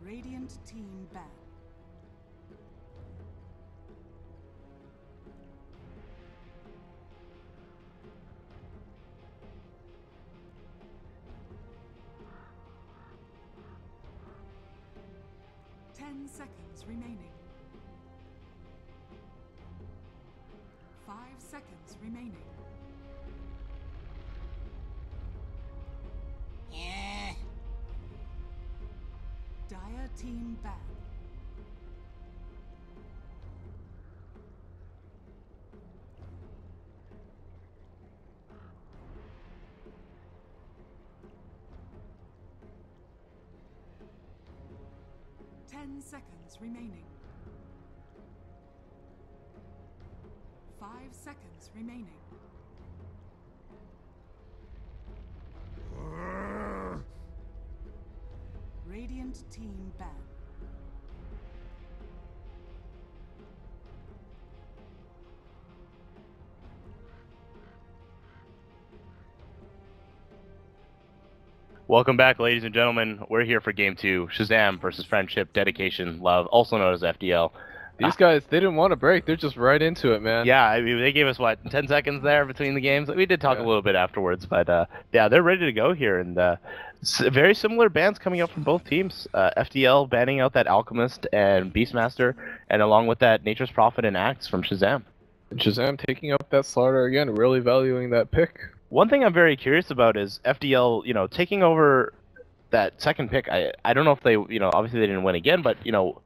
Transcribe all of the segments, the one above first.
Radiant team ban. Ten seconds remaining. 5 seconds remaining. Dire team ban. Ten seconds remaining. 5 seconds remaining. Radiant team ban. Welcome back, ladies and gentlemen. We're here for Game 2, Shazam versus Friendship, Dedication, Love, also known as FDL. These guys, they didn't want to break. They're just right into it, man. Yeah, I mean, they gave us, what, 10 seconds there between the games? We did talk a little bit afterwards, but yeah, they're ready to go here. And very similar bans coming up from both teams. FDL banning out that Alchemist and Beastmaster, and along with that Nature's Prophet and Axe from Shazam. And Shazam taking up that slaughter again, really valuing that pick. One thing I'm very curious about is FDL, you know, taking over that second pick. I don't know if they, you know, obviously they didn't win again, but, you know,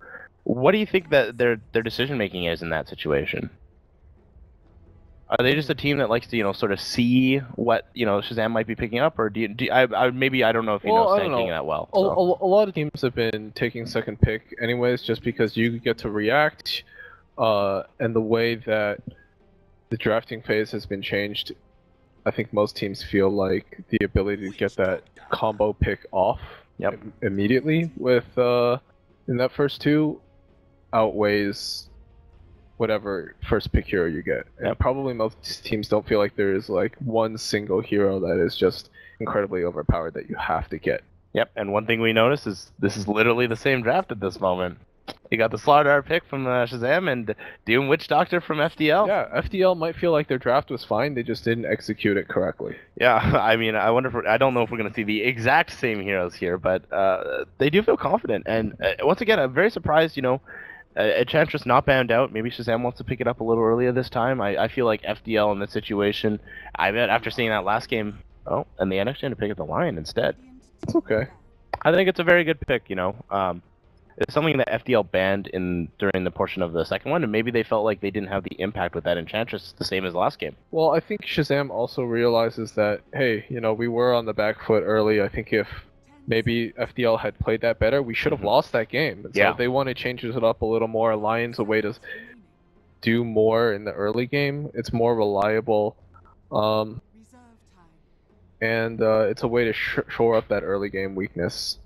what do you think that their decision making is in that situation? Are they just a team that likes to, you know, sort of see what, you know, Shazam might be picking up, or maybe I don't know if you know thinking that well. So. A lot of teams have been taking second pick anyways, just because you get to react, and the way that the drafting phase has been changed. I think most teams feel like the ability to get that combo pick off immediately with in that first two outweighs whatever first pick hero you get. And probably most teams don't feel like there is like one single hero that is just incredibly overpowered that you have to get. Yep, and one thing we noticed is this is literally the same draft at this moment. You got the Slaughter pick from Shazam and Doom Witch Doctor from FDL. Yeah, FDL might feel like their draft was fine, they just didn't execute it correctly. Yeah, I mean, I wonder if I don't know if we're going to see the exact same heroes here, but they do feel confident. And once again, I'm very surprised, you know, Enchantress not banned out. Maybe Shazam wants to pick it up a little earlier this time. I feel like FDL in this situation, I bet after seeing that last game, and they actually had to pick up the Lion instead. It's okay. I think it's a very good pick, you know. It's something that FDL banned during the portion of the second one, and maybe they felt like they didn't have the impact with that Enchantress the same as last game. Well, I think Shazam also realizes that, hey, you know, we were on the back foot early. I think if maybe FDL had played that better, we should have lost that game. And so if they want to change it up a little more, Lion's a way to do more in the early game. It's more reliable, and it's a way to shore up that early game weakness.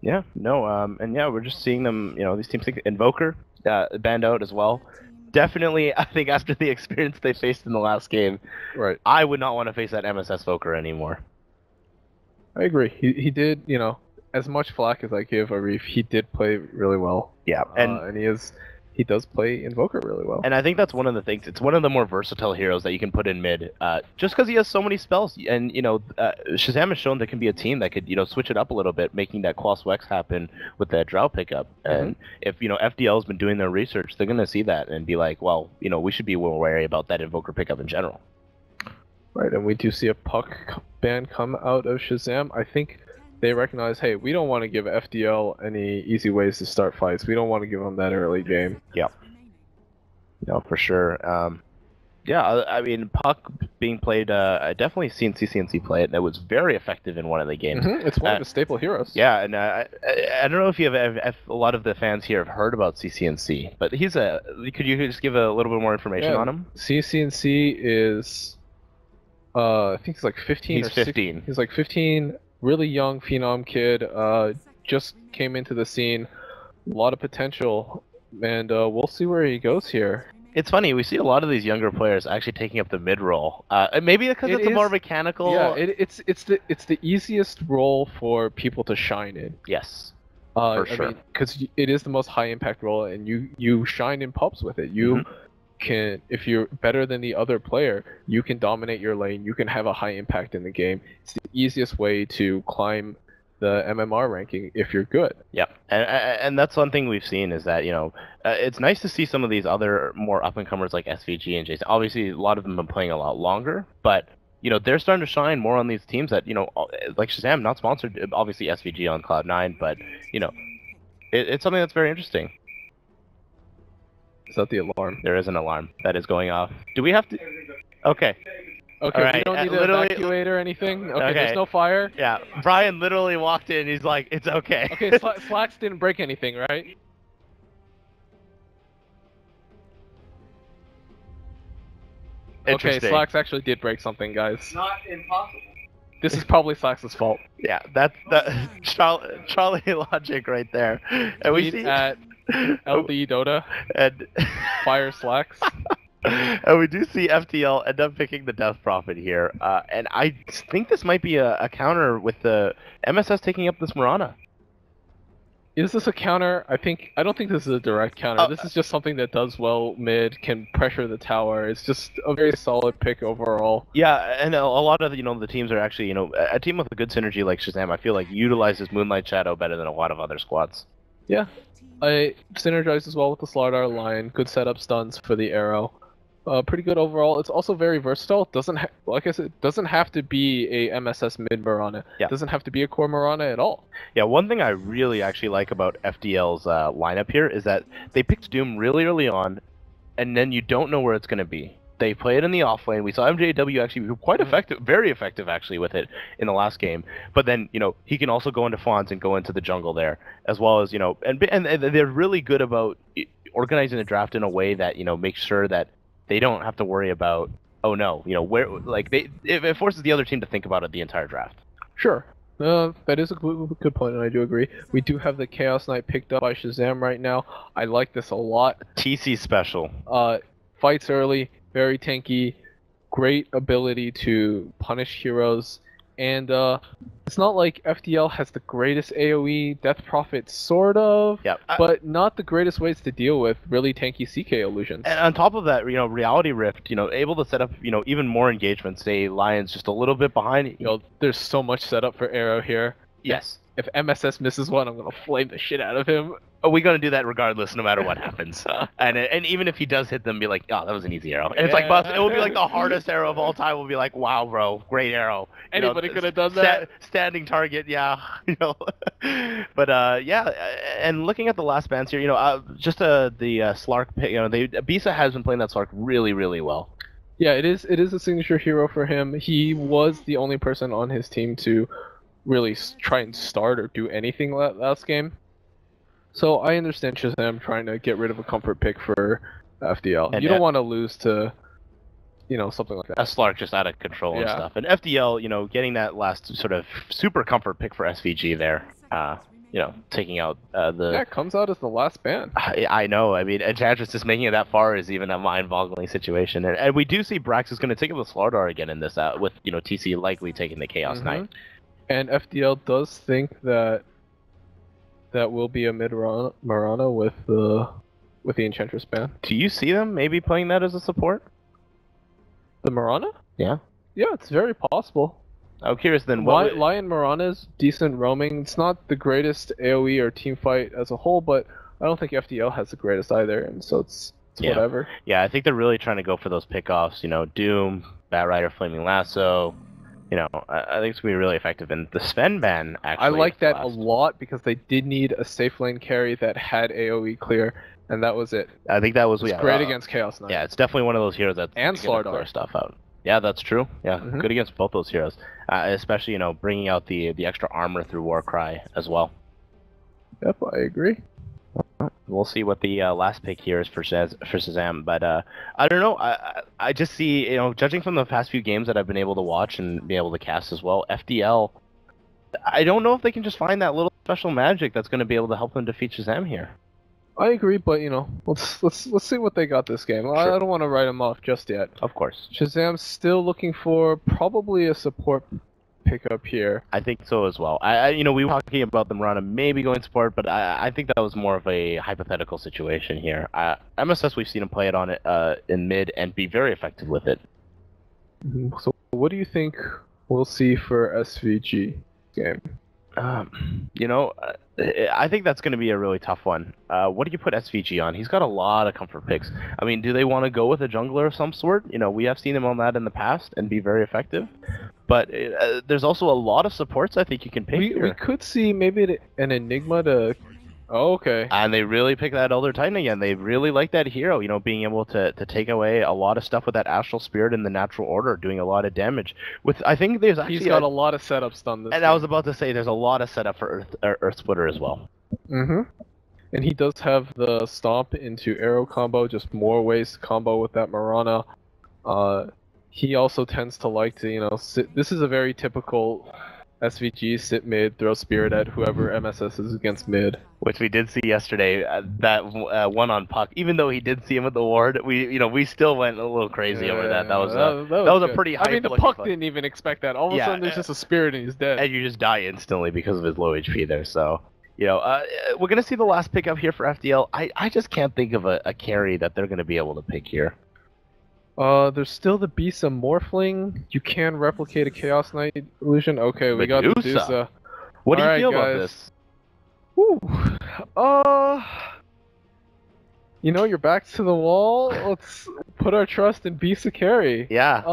Yeah, no, and yeah, we're just seeing them, you know, these teams, Invoker, banned out as well. Definitely, I think after the experience they faced in the last game, I would not want to face that MSS Voker anymore. I agree. He did, you know, as much flack as I give Arif, he did play really well. Yeah, and he does play Invoker really well. And I think that's one of the things. It's one of the more versatile heroes that you can put in mid, just because he has so many spells. And you know, Shazam has shown there can be a team that could, you know, switch it up a little bit, making that Quas Wex happen with that Drow pickup. And if you know FDL's been doing their research, they're gonna see that and be like, well, you know, we should be more wary about that Invoker pickup in general. Right, and we do see a Puck ban come out of Shazam. I think they recognize, hey, we don't want to give FDL any easy ways to start fights. We don't want to give them that early game. Yep. No, for sure. Yeah, I mean, Puck being played, I definitely seen CCNC play it, and it was very effective in one of the games. It's one of the staple heroes. Yeah, and I don't know if you have, if a lot of the fans here have heard about CCNC, but could you just give a little bit more information on him? CCNC is, I think he's like 15 He's or 15. He's like 15, really young phenom kid, just came into the scene, a lot of potential, and we'll see where he goes here. It's funny, we see a lot of these younger players actually taking up the mid role. Maybe because it's a more mechanical. Yeah, it's the easiest role for people to shine in. Yes. For sure. Because it is the most high impact role, and you shine in pubs with it. You can, if you're better than the other player, you can dominate your lane. You can have a high impact in the game. It's the easiest way to climb the MMR ranking if you're good. Yeah, and that's one thing we've seen is that it's nice to see some of these other more up and comers like SVG and Jason. Obviously, a lot of them have been playing a lot longer, but they're starting to shine more on these teams that like Shazam, not sponsored. Obviously, SVG on Cloud9, but it's something that's very interesting. Is that the alarm? There is an alarm that is going off. Do we have to? Okay. Okay, right, we don't need to evacuate or anything? Okay, there's no fire? Yeah, Brian literally walked in, he's like, it's okay. Okay, Slacks didn't break anything, right? Okay, Slacks actually did break something, guys. Not impossible. This is probably Slacks' fault. Yeah, that's Charlie logic right there. And we see at LD Dota and fire Slacks. And we do see FDL end up picking the Death Prophet here, and I think this might be a counter with the MSS taking up this Mirana. Is this a counter? I don't think this is a direct counter. This is just something that does well mid, can pressure the tower. It's just a very solid pick overall. Yeah, and a lot of the teams are actually a team with a good synergy like Shazam. I feel like utilizes Moonlight Shadow better than a lot of other squads. Yeah, it synergizes well with the Slardar line. Good setup stuns for the arrow. Pretty good overall. It's also very versatile. Like I said, doesn't have to be a MSS mid Mirana. Yeah. Doesn't have to be a core Mirana at all. Yeah, one thing I really actually like about FDL's lineup here is that they picked Doom really early on, and then you don't know where it's going to be. They play it in the off lane. We saw MJW actually be quite effective, very effective actually with it in the last game. But then, he can also go into Fawns and go into the jungle there, as well as, and they're really good about organizing the draft in a way that, makes sure that they don't have to worry about, oh no, where, like, it forces the other team to think about it the entire draft. Sure. That is a good point, and I do agree. We do have the Chaos Knight picked up by Shazam right now. I like this a lot. TC special. Fights early, very tanky, great ability to punish heroes, and it's not like FDL has the greatest AoE Death Prophet, sort of, but not the greatest ways to deal with really tanky CK illusions. And on top of that, Reality Rift, able to set up, even more engagements. Say Lion's just a little bit behind. There's so much setup for Arrow here. Yes. If MSS misses one, I'm gonna flame the shit out of him. We're gonna do that regardless, no matter what happens. And even if he does hit them, be like, oh, that was an easy arrow. And it's like, it will be like the hardest arrow of all time. We'll be like, wow, bro, great arrow. Anybody could have done that. Standing target, yeah. But yeah, and looking at the last bans here, just the Slark pick. Bisa has been playing that Slark really, really well. Yeah, it is a signature hero for him. He was the only person on his team to really try and start or do anything last game. So I understand Shazam trying to get rid of a comfort pick for FDL. And you don't want to lose to, something like that. A Slark just out of control and stuff. And FDL, getting that last sort of super comfort pick for SVG there. Taking out the... Yeah, it comes out as the last ban. I know. I mean, Enchantress just making it that far is even a mind-boggling situation. And we do see Brax is going to take up the Slardar again in this, with, TC likely taking the Chaos Knight. And FDL does think that will be a mid Mirana with the Enchantress ban. Do you see them maybe playing that as a support? The Mirana? Yeah. Yeah, it's very possible. I'm curious then. Lion Mirana's decent roaming. It's not the greatest AoE or team fight as a whole, but I don't think FDL has the greatest either, and so it's whatever. Yeah, I think they're really trying to go for those pickoffs. Doom, Bat Rider, Flaming Lasso. I think it's going to be really effective. And the Sven ban, actually... I like that a lot, because they did need a safe lane carry that had AoE clear, and that was it. I think that was great against Chaos Knight. Yeah, it's definitely one of those heroes that's and Slardar stuff out. Yeah, that's true. Yeah, good against both those heroes. Especially, bringing out the extra armor through Warcry as well. Yep, I agree. We'll see what the last pick here is for Shazam, but I don't know. I just see, judging from the past few games that I've been able to watch and be able to cast as well, FDL, I don't know if they can just find that little special magic that's going to be able to help them defeat Shazam here. I agree, but let's see what they got this game. Sure. I don't want to write them off just yet. Of course. Shazam's still looking for probably a support pick up here. I think so as well. We were talking about them running maybe going support, but I think that was more of a hypothetical situation here. MSS, we've seen him play it on it in mid and be very effective with it. So what do you think we'll see for SVG game? I think that's going to be a really tough one. What do you put SVG on? He's got a lot of comfort picks. I mean, do they want to go with a jungler of some sort? We have seen him on that in the past and be very effective. But there's also a lot of supports I think you can pick here. We could see maybe an Enigma to... Oh, okay. And they really pick that Elder Titan again. They really like that hero, being able to take away a lot of stuff with that Astral Spirit in the natural order, doing a lot of damage. I think there's actually... He's got a lot of setups done this And game. I was about to say, there's a lot of setup for Earth Splitter as well. Mm-hmm. And he does have the Stomp into Arrow combo, just more ways to combo with that Mirana. He also tends to like to, sit... This is a very typical SVG, sit mid, throw Spirit at whoever MSS is against mid. Which we did see yesterday, that one on Puck. Even though he did see him at the ward, we still went a little crazy over that. That was a pretty high. I mean, the Puck didn't even expect that. All of a sudden, there's just a Spirit and he's dead. And you just die instantly because of his low HP there. So, we're gonna see the last pick up here for FDL. I just can't think of a carry that they're gonna be able to pick here. There's still the Bisa Morphling. You can replicate a Chaos Knight illusion. Okay, we got Medusa. What do you feel about this? Woo. Your back's to the wall. Let's put our trust in Bisa carry. Yeah.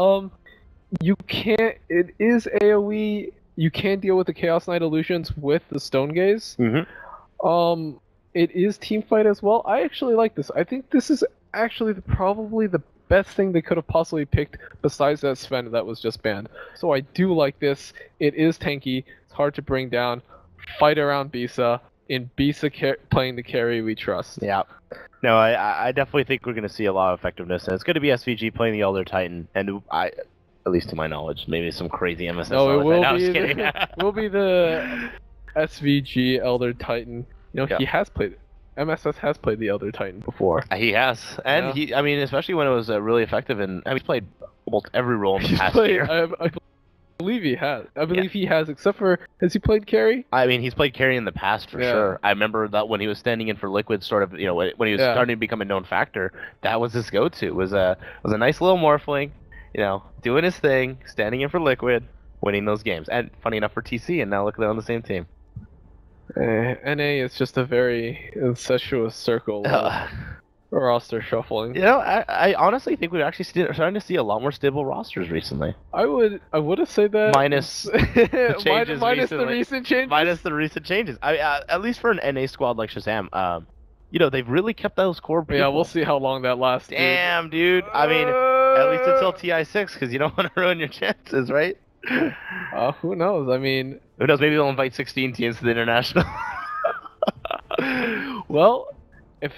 You can't. It is AOE. You can deal with the Chaos Knight illusions with the Stone Gaze. Mm-hmm. It is team fight as well. I actually like this. I think this is actually probably the best thing they could have possibly picked besides that Sven that was just banned. So I do like this. It is tanky. It's hard to bring down. Fight around Bisa. In Bisa playing the carry we trust. Yeah. No, I definitely think we're going to see a lot of effectiveness. And it's going to be SVG playing the Elder Titan. And at least to my knowledge, maybe some crazy MSS. No, it will be the SVG Elder Titan. He has played it. MSS has played the Elder Titan before. He has, and especially when it was really effective. And he's played almost every role in the past year. I believe he has. He has, except for, has he played carry? I mean, he's played carry in the past for sure. I remember that when he was standing in for Liquid, sort of, when he was starting to become a known factor, that was his go-to. Was a nice little Morphling, doing his thing, standing in for Liquid, winning those games. And funny enough for TC, and now look, they're on the same team. NA is just a very incestuous circle of roster shuffling. I honestly think we're actually starting to see a lot more stable rosters recently. I would have said that minus the changes minus the recent changes. Minus the recent changes. At least for an NA squad like Shazam, they've really kept those core people. Yeah, we'll see how long that lasts. Damn, dude. I mean, at least until TI6, because you don't want to ruin your chances, right? Who knows? I mean, who knows? Maybe they'll invite 16 teams to the international. Well, if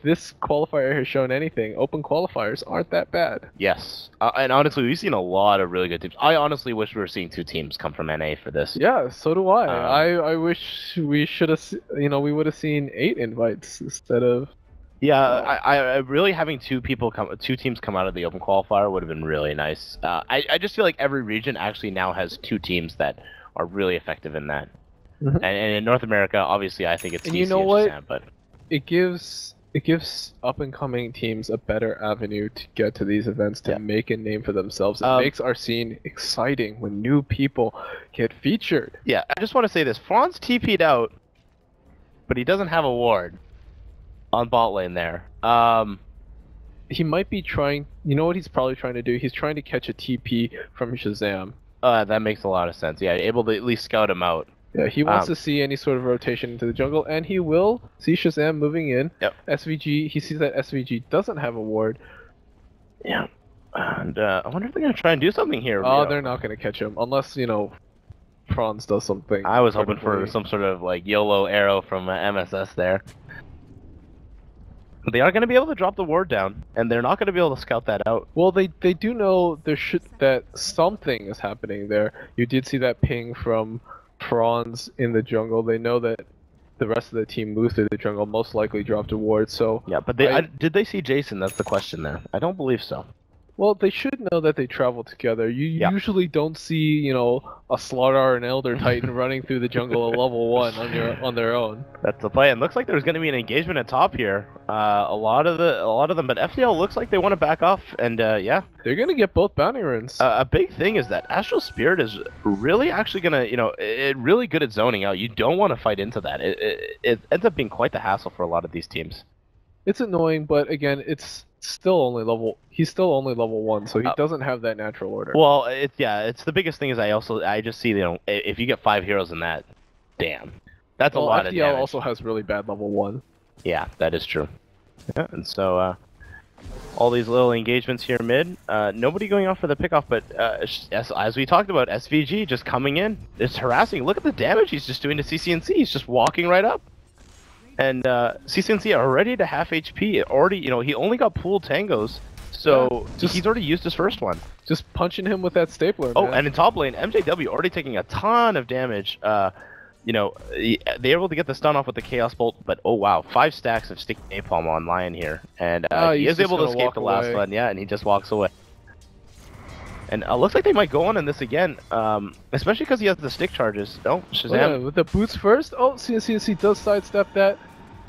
this qualifier has shown anything, open qualifiers aren't that bad. Yes, and honestly, we've seen a lot of really good teams. I honestly wish we were seeing 2 teams come from NA for this. Yeah, so do I. I wish we should have, we would have seen 8 invites instead of. Yeah, I really having 2 teams come out of the open qualifier would have been really nice. I just feel like every region actually now has 2 teams that are really effective in that. Mm-hmm. And in North America, obviously, I think it's. And TC you know what? Shazam, but it gives up and coming teams a better avenue to get to these events to make a name for themselves. It makes our scene exciting when new people get featured. Yeah, I just want to say this: Franz TP'd out, but he doesn't have a ward on bot lane there. He might be trying. You know what he's probably trying to do? He's trying to catch a TP from Shazam. That makes a lot of sense. Yeah, able to at least scout him out. Yeah, he wants to see any sort of rotation into the jungle, and he will see Shazam moving in. Yep. SVG, he sees that SVG doesn't have a ward. Yeah. And I wonder if they're going to try and do something here. Oh, they're not going to catch him, unless, Franz does something. I was hoping for some sort of, YOLO arrow from MSS there. But they are going to be able to drop the ward down, and they're not going to be able to scout that out. Well, they do know that something is happening there. You did see that ping from Franz in the jungle. They know that the rest of the team moved through the jungle, most likely dropped a ward. So yeah, but did they see Jason? That's the question there. I don't believe so. Well, they should know that they travel together. You Yeah. usually don't see, you know, a Slardar and Elder Titan running through the jungle at level 1 on their own. That's the play. And looks like there's going to be an engagement at top here. A lot of them, but FDL looks like they want to back off. And yeah, They're gonna get both bounty runes. a big thing is that Astral Spirit is really actually going to, you know, really good at zoning out. You don't want to fight into that. It ends up being quite the hassle for a lot of these teams. It's annoying, but again, it's still only level. He's still only level 1, so he doesn't have that natural order. Well, it's the biggest thing is I just see, you know, if you get 5 heroes in that, damn, that's a lot FDL of damage. also has really bad level 1. Yeah, that is true. Yeah, and so all these little engagements here mid, nobody going off for the pickoff, but as we talked about, SVG just coming in, it's harassing. Look at the damage he's just doing to CCNC. He's just walking right up. And CCNC already to half HP. Already, you know, he only got pooled tangos, so he's already used his first one. Just punching him with that stapler. Oh, man. and in top lane, MJW already taking a ton of damage. You know, they're able to get the stun off with the Chaos Bolt, but oh wow, 5 stacks of sticky napalm on Lion here, and he is able to escape the last one. Yeah, and he just walks away. And looks like they might go on in this again, especially because he has the stick charges. Oh, Shazam. Oh, yeah, with the boots first. Oh, CNC does sidestep that.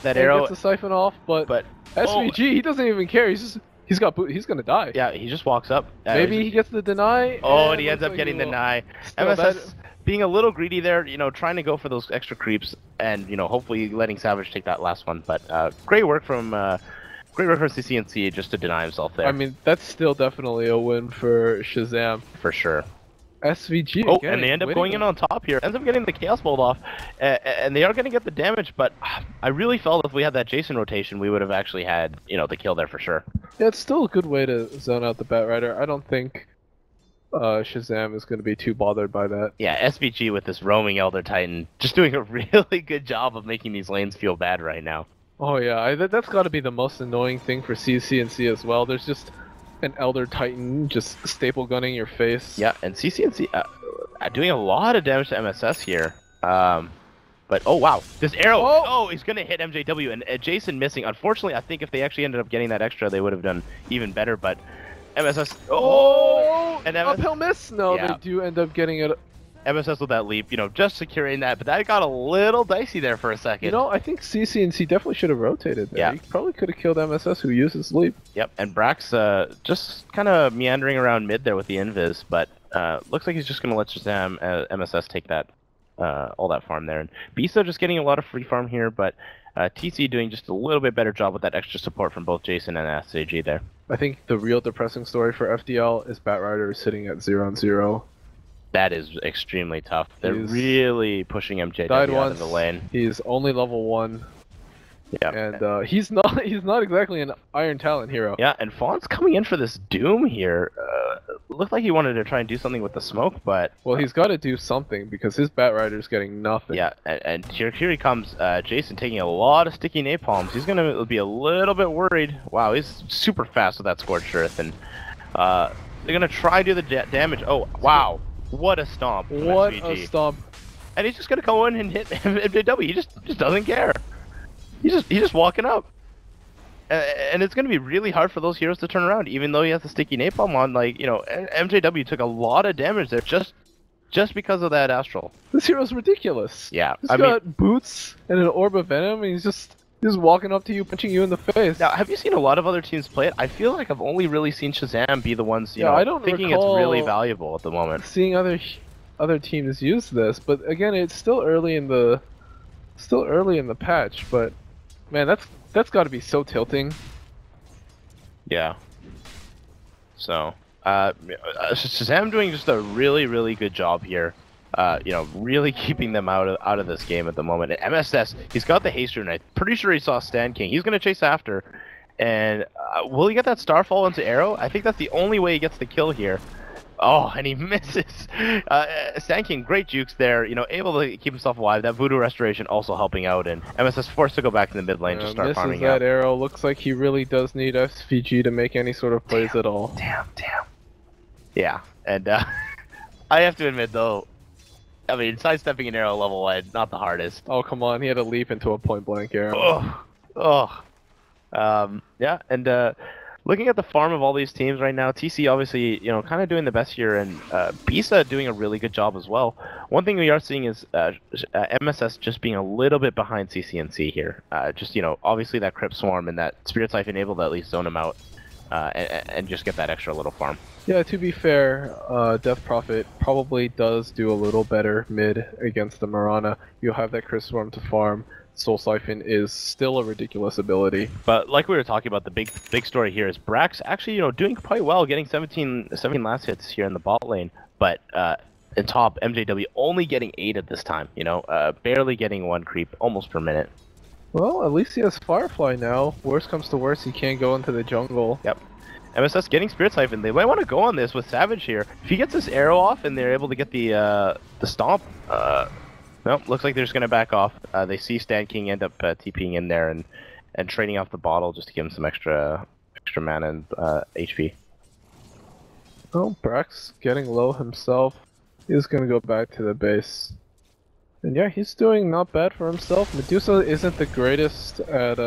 That and arrow gets the siphon off, but SVG, he doesn't even care. He's got boot. He's gonna die. Yeah, he just walks up. Maybe he gets the deny. Oh, and he ends up getting the deny. MSS being a little greedy there, you know, trying to go for those extra creeps, and you know, hopefully letting Savage take that last one. But great work from CCNC just to deny himself there. I mean, that's still definitely a win for Shazam. For sure. SVG. Oh, again, and they end up going in on top here. Ends up getting the Chaos Bolt off, and they are going to get the damage. But I really felt if we had that Jason rotation, we would have actually had, you know, the kill there for sure. Yeah, it's still a good way to zone out the Batrider. I don't think Shazam is going to be too bothered by that. Yeah, SVG with this roaming Elder Titan, just doing a really good job of making these lanes feel bad right now. Oh yeah, that's got to be the most annoying thing for CCNC as well. There's just an Elder Titan just staple gunning your face. Yeah, and CCNC doing a lot of damage to MSS here. But oh wow, this arrow! Oh, he's gonna hit MJW, and Jason missing. Unfortunately, I think if they actually ended up getting that extra, they would have done even better. But MSS, and uphill miss. No, yeah. They do end up getting it. MSS with that leap, you know, just securing that, but that got a little dicey there for a second. You know, I think CCNC definitely should have rotated there. Yeah. He probably could have killed MSS who used his leap. Yep, and Brax just kind of meandering around mid there with the invis, but looks like he's just going to let Shazam MSS take that all that farm there. And Bisa just getting a lot of free farm here, but TC doing just a little bit better job with that extra support from both Jason and SAG there. I think the real depressing story for FDL is Batrider sitting at 0-0. That is extremely tough. They're really pushing MJW out of the lane. He's only level 1. Yeah, and he's not exactly an Iron Talent hero. Yeah, and Fawn's coming in for this Doom here. Looked like he wanted to try and do something with the smoke, but well, he's got to do something because his Batrider's getting nothing. Yeah, and here he comes, Jason taking a lot of sticky napalms. He's gonna be a little bit worried. Wow, he's super fast with that Scorched Earth, and they're gonna try to do the damage. Oh wow, what a stomp! What SVG. a stomp! And he's just gonna go in and hit MJW. He just doesn't care. He's just walking up. And it's going to be really hard for those heroes to turn around, even though he has the sticky napalm on. Like, you know, MJW took a lot of damage there just because of that Astral. This hero's ridiculous. Yeah, He's got boots and an orb of venom, and he's just walking up to you, punching you in the face. Now, have you seen a lot of other teams play it? I feel like I've only really seen Shazam be the ones, you know, I don't thinking it's really valuable at the moment. Seeing other teams use this, but again, it's still early in the patch. But man, that's got to be so tilting. Yeah. So, Shazam doing just a really good job here. You know, really keeping them out of this game at the moment. And MSS, he's got the haste rune. I'm pretty sure he saw Stan King. He's gonna chase after, and will he get that Starfall into arrow? I think that's the only way he gets the kill here. Oh, and he misses. Stan King, great jukes there. You know, able to keep himself alive. That Voodoo Restoration also helping out, and MSS forced to go back to the mid lane to start farming out. Misses that arrow. Looks like he really does need SVG to make any sort of plays at all. Damn. Yeah, and I have to admit though, I mean, sidestepping an arrow level 1, not the hardest. Oh, come on. He had to leap into a point-blank arrow. Yeah, and looking at the farm of all these teams right now, TC obviously, you know, kind of doing the best here, and Bisa doing a really good job as well. One thing we are seeing is MSS just being a little bit behind CCNC here. Just, you know, obviously that Crypt Swarm and that Spirit Siphon able to at least zone him out and just get that extra little farm. Yeah, to be fair, Death Prophet probably does do a little better mid against the Mirana. You'll have that Crypt Swarm to farm. Soul Siphon is still a ridiculous ability. But like we were talking about, the big story here is Brax actually, you know, doing quite well, getting 17 last hits here in the bot lane. But in top, MJW only getting 8 at this time, you know, barely getting 1 creep almost per minute. Well, at least he has Firefly now. Worst comes to worst, he can't go into the jungle. Yep. MSS getting Spirit Siphon. They might want to go on this with Savage here. If he gets this arrow off and they're able to get the stomp, no, looks like they're just going to back off. They see Stan King end up TPing in there and trading off the bottle just to give him some extra mana and HP. Oh, Brax getting low himself. He's going to go back to the base. And yeah, he's doing not bad for himself. Medusa isn't the greatest at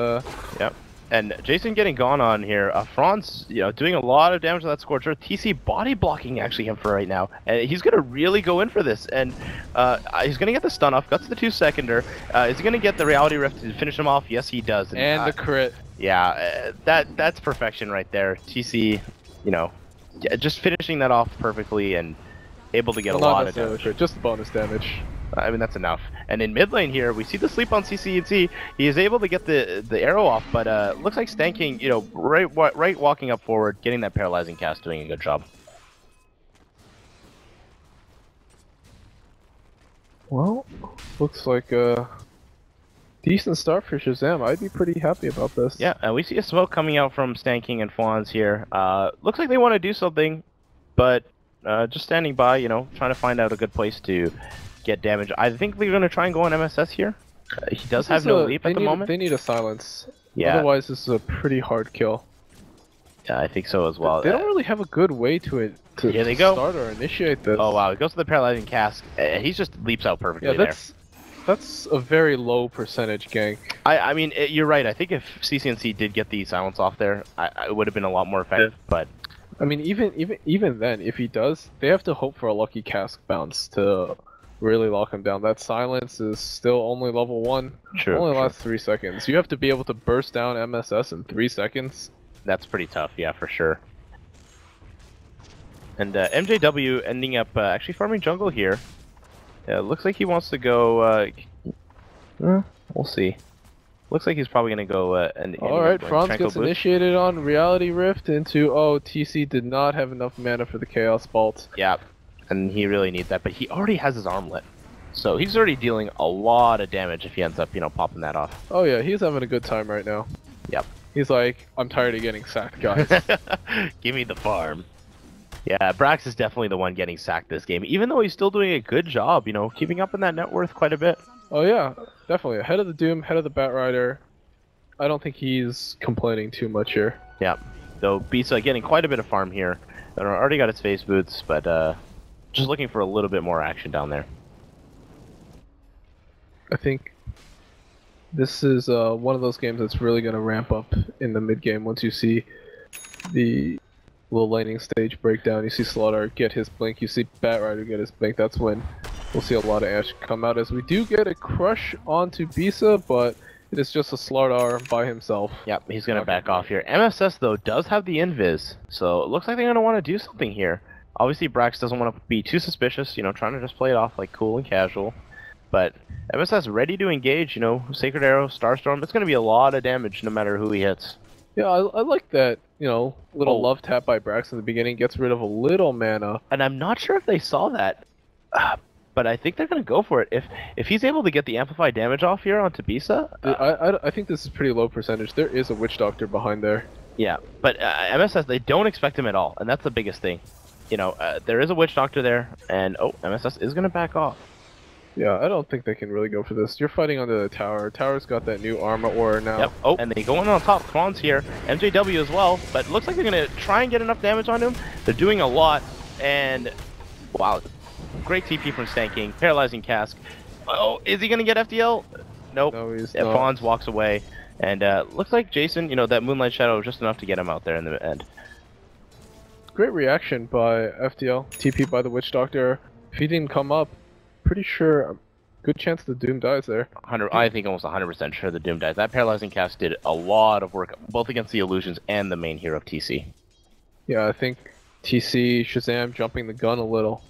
Yep. And Jason getting gone on here. Franz, you know, doing a lot of damage to that Scorcher. TC body blocking actually him for right now. And he's going to really go in for this. And he's going to get the stun off. Guts the 2-seconder. Is he going to get the Reality Rift to finish him off? Yes, he does. And the crit. Yeah, that's perfection right there. TC, you know, just finishing that off perfectly and able to get a lot of damage. Crit, just bonus damage. I mean, that's enough. And in mid lane here, we see the sleep on CCNC. He is able to get the arrow off, but looks like Stan King, you know, right walking up forward, getting that paralyzing cast, doing a good job. Well, looks like a decent start for Shazam. I'd be pretty happy about this. Yeah, and we see a smoke coming out from Stan King and Fawns here. Looks like they want to do something, but just standing by, you know, trying to find out a good place to get damage. I think they're going to try and go on MSS here. He does have no leap at the moment. They need a silence. Yeah. Otherwise, this is a pretty hard kill. Yeah, I think so as well. They don't really have a good way to Here they go. Start or initiate this. Oh wow, it goes to the paralyzing cast. He just leaps out perfectly that's a very low percentage gank. I mean, you're right. I think if CCNC did get the silence off there, it would have been a lot more effective. But I mean, even then, if he does, they have to hope for a lucky cask bounce to really lock him down. That silence is still only level 1. True. Only lasts 3 seconds. You have to be able to burst down MSS in 3 seconds. That's pretty tough, yeah, for sure. And MJW ending up actually farming jungle here. Looks like he wants to go. We'll see. Looks like he's probably gonna go. Alright, Franz gets initiated on Reality Rift into. Oh, TC did not have enough mana for the Chaos Bolt. Yeah, and he really needs that, but he already has his armlet, so he's already dealing a lot of damage if he ends up, you know, popping that off. Oh yeah, he's having a good time right now. Yep. He's like, I'm tired of getting sacked, guys. Give me the farm. Yeah, Brax is definitely the one getting sacked this game, even though he's still doing a good job, you know, keeping up in that net worth quite a bit. Oh yeah, definitely. Ahead of the Doom, ahead of the Batrider. I don't think he's complaining too much here. Yeah, though Bisa getting quite a bit of farm here. Already got his face boots, but just looking for a little bit more action down there. I think this is one of those games that's really going to ramp up in the mid game once you see the little laning stage breakdown. You see Slaughter get his blink, you see Batrider get his blink. That's when we'll see a lot of Ashe come out, as we do get a crush onto Bisa, but it is just a Slaughter by himself. Yep, he's going to back off here. MSS, though, does have the invis, so it looks like they're going to want to do something here. Obviously, Brax doesn't want to be too suspicious, you know, trying to just play it off like cool and casual. But MSS ready to engage, you know, Sacred Arrow, Starstorm. It's going to be a lot of damage no matter who he hits. Yeah, I like that, you know, little love tap by Brax in the beginning, gets rid of a little mana. And I'm not sure if they saw that, but I think they're going to go for it. If he's able to get the amplified damage off here onto Bisa... I think this is pretty low percentage. There is a Witch Doctor behind there. Yeah, but MSS, they don't expect him at all, and that's the biggest thing. You know, there is a Witch Doctor there, and MSS is going to back off. Yeah, I don't think they can really go for this. You're fighting under the tower. Tower's got that new armor aura now. Yep. Oh, and they go in on top. Kron's here. MJW as well, but it looks like they're going to try and get enough damage on him. They're doing a lot, and wow, great TP from Stan King. Paralyzing Cask. Oh, is he going to get FDL? Nope. No, he's not. Fawns walks away. And looks like Jason, that Moonlight Shadow was just enough to get him out there in the end. Great reaction by FDL. TP by the Witch Doctor. If he didn't come up, pretty sure, good chance the Doom dies there. I think almost 100% sure the Doom dies. That Paralyzing Cast did a lot of work, both against the Illusions and the main hero of TC. Yeah, I think TC, Shazam jumping the gun a little.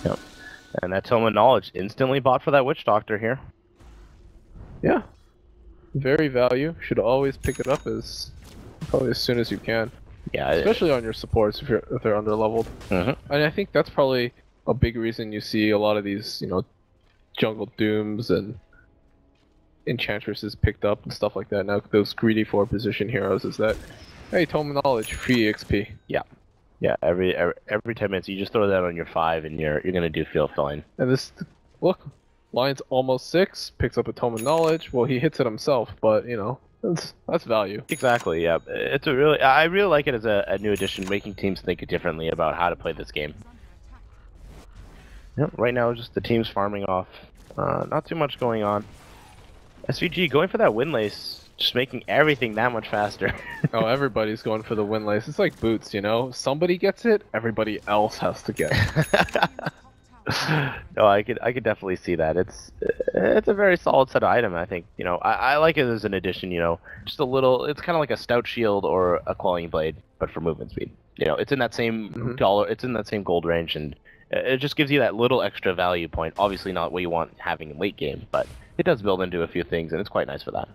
Yep. And that Tome of Knowledge instantly bought for that Witch Doctor here. Yeah. Very value. Should always pick it up probably as soon as you can. Yeah, especially on your supports if they're underleveled. And I think that's probably a big reason you see a lot of these, jungle Dooms and Enchantresses picked up and stuff like that. Now those greedy 4-position heroes is that, hey, Tome of Knowledge, free XP. Yeah. Yeah, every 10 minutes you just throw that on your 5 and you're gonna do feel fine. And this, look, Lion's almost 6, picks up a Tome of Knowledge. Well, he hits it himself, but that's value. Exactly. Yeah, I really like it as a new addition, making teams think differently about how to play this game. Yep, right now just the team's farming off, not too much going on. SVG going for that Windlace, just making everything that much faster. Oh, everybody's going for the Windlace. It's like boots, somebody gets it, everybody else has to get it. No, I could definitely see that. It's a very solid set of item. I think I like it as an addition. Just a little. It's kind of like a stout shield or a clawing blade, but for movement speed. It's in that same dollar. It's in that same gold range, and it just gives you that little extra value point. Obviously, not what you want having in late game, but it does build into a few things, and it's quite nice for that.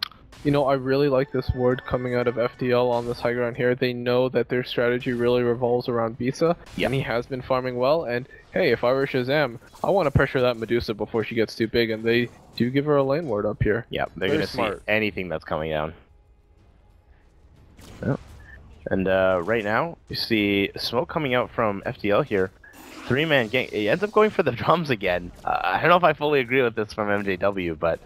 I really like this word coming out of FDL on this high ground here. They know that their strategy really revolves around Bisa, and he has been farming well. And hey, if I were Shazam, I want to pressure that Medusa before she gets too big, and they do give her a lane ward up here. Yeah, they're going to see anything that's coming down. Yep. And right now, you see smoke coming out from FDL here. 3-man gang. He ends up going for the drums again. I don't know if I fully agree with this from MJW, but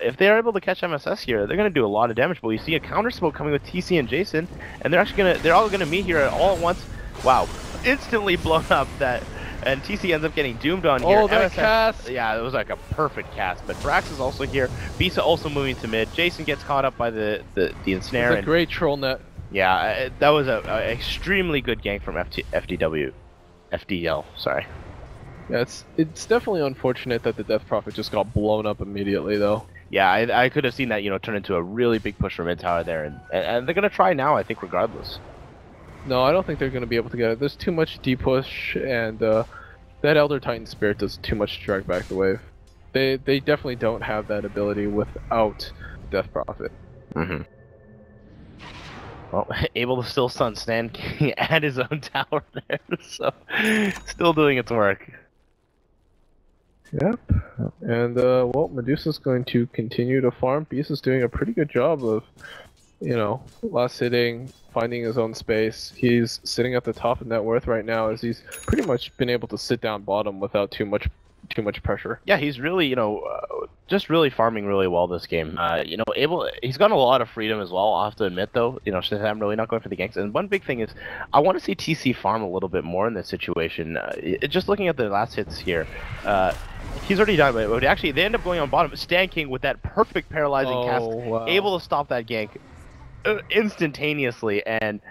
if they are able to catch MSS here, they're going to do a lot of damage. But we see a counter smoke coming with TC and Jason, and they're all going to meet here all at once. Wow, instantly blown up that, and TC ends up getting doomed on here. Oh, that cast! Yeah, it was like a perfect cast. But Brax is also here. Bisa also moving to mid. Jason gets caught up by the ensnare. It's a great troll net. Yeah, that was a extremely good gank from FDL. Sorry. Yeah, it's definitely unfortunate that the Death Prophet just got blown up immediately, though. Yeah, I could have seen that, turn into a really big push from mid tower there, and they're gonna try now, I think, regardless. No, I don't think they're gonna be able to get it. There's too much D-push, and that Elder Titan Spirit does too much to drag back the wave. They definitely don't have that ability without Death Prophet. Well, able to still stun Stan King at his own tower there, so still doing its work. Yep. And well, Medusa's going to continue to farm. Bisa's doing a pretty good job of, last hitting, finding his own space. He's sitting at the top of net worth right now, as he's pretty much been able to sit down bottom without too much pressure. Yeah, he's really, just really farming really well this game. He's got a lot of freedom as well, I'll have to admit, though. Shazam really not going for the ganks. And one big thing is, I want to see TC farm a little bit more in this situation. Just looking at the last hits here, he's already done it, but actually they end up going on bottom. Stan King with that perfect paralyzing cast, wow. Able to stop that gank instantaneously, and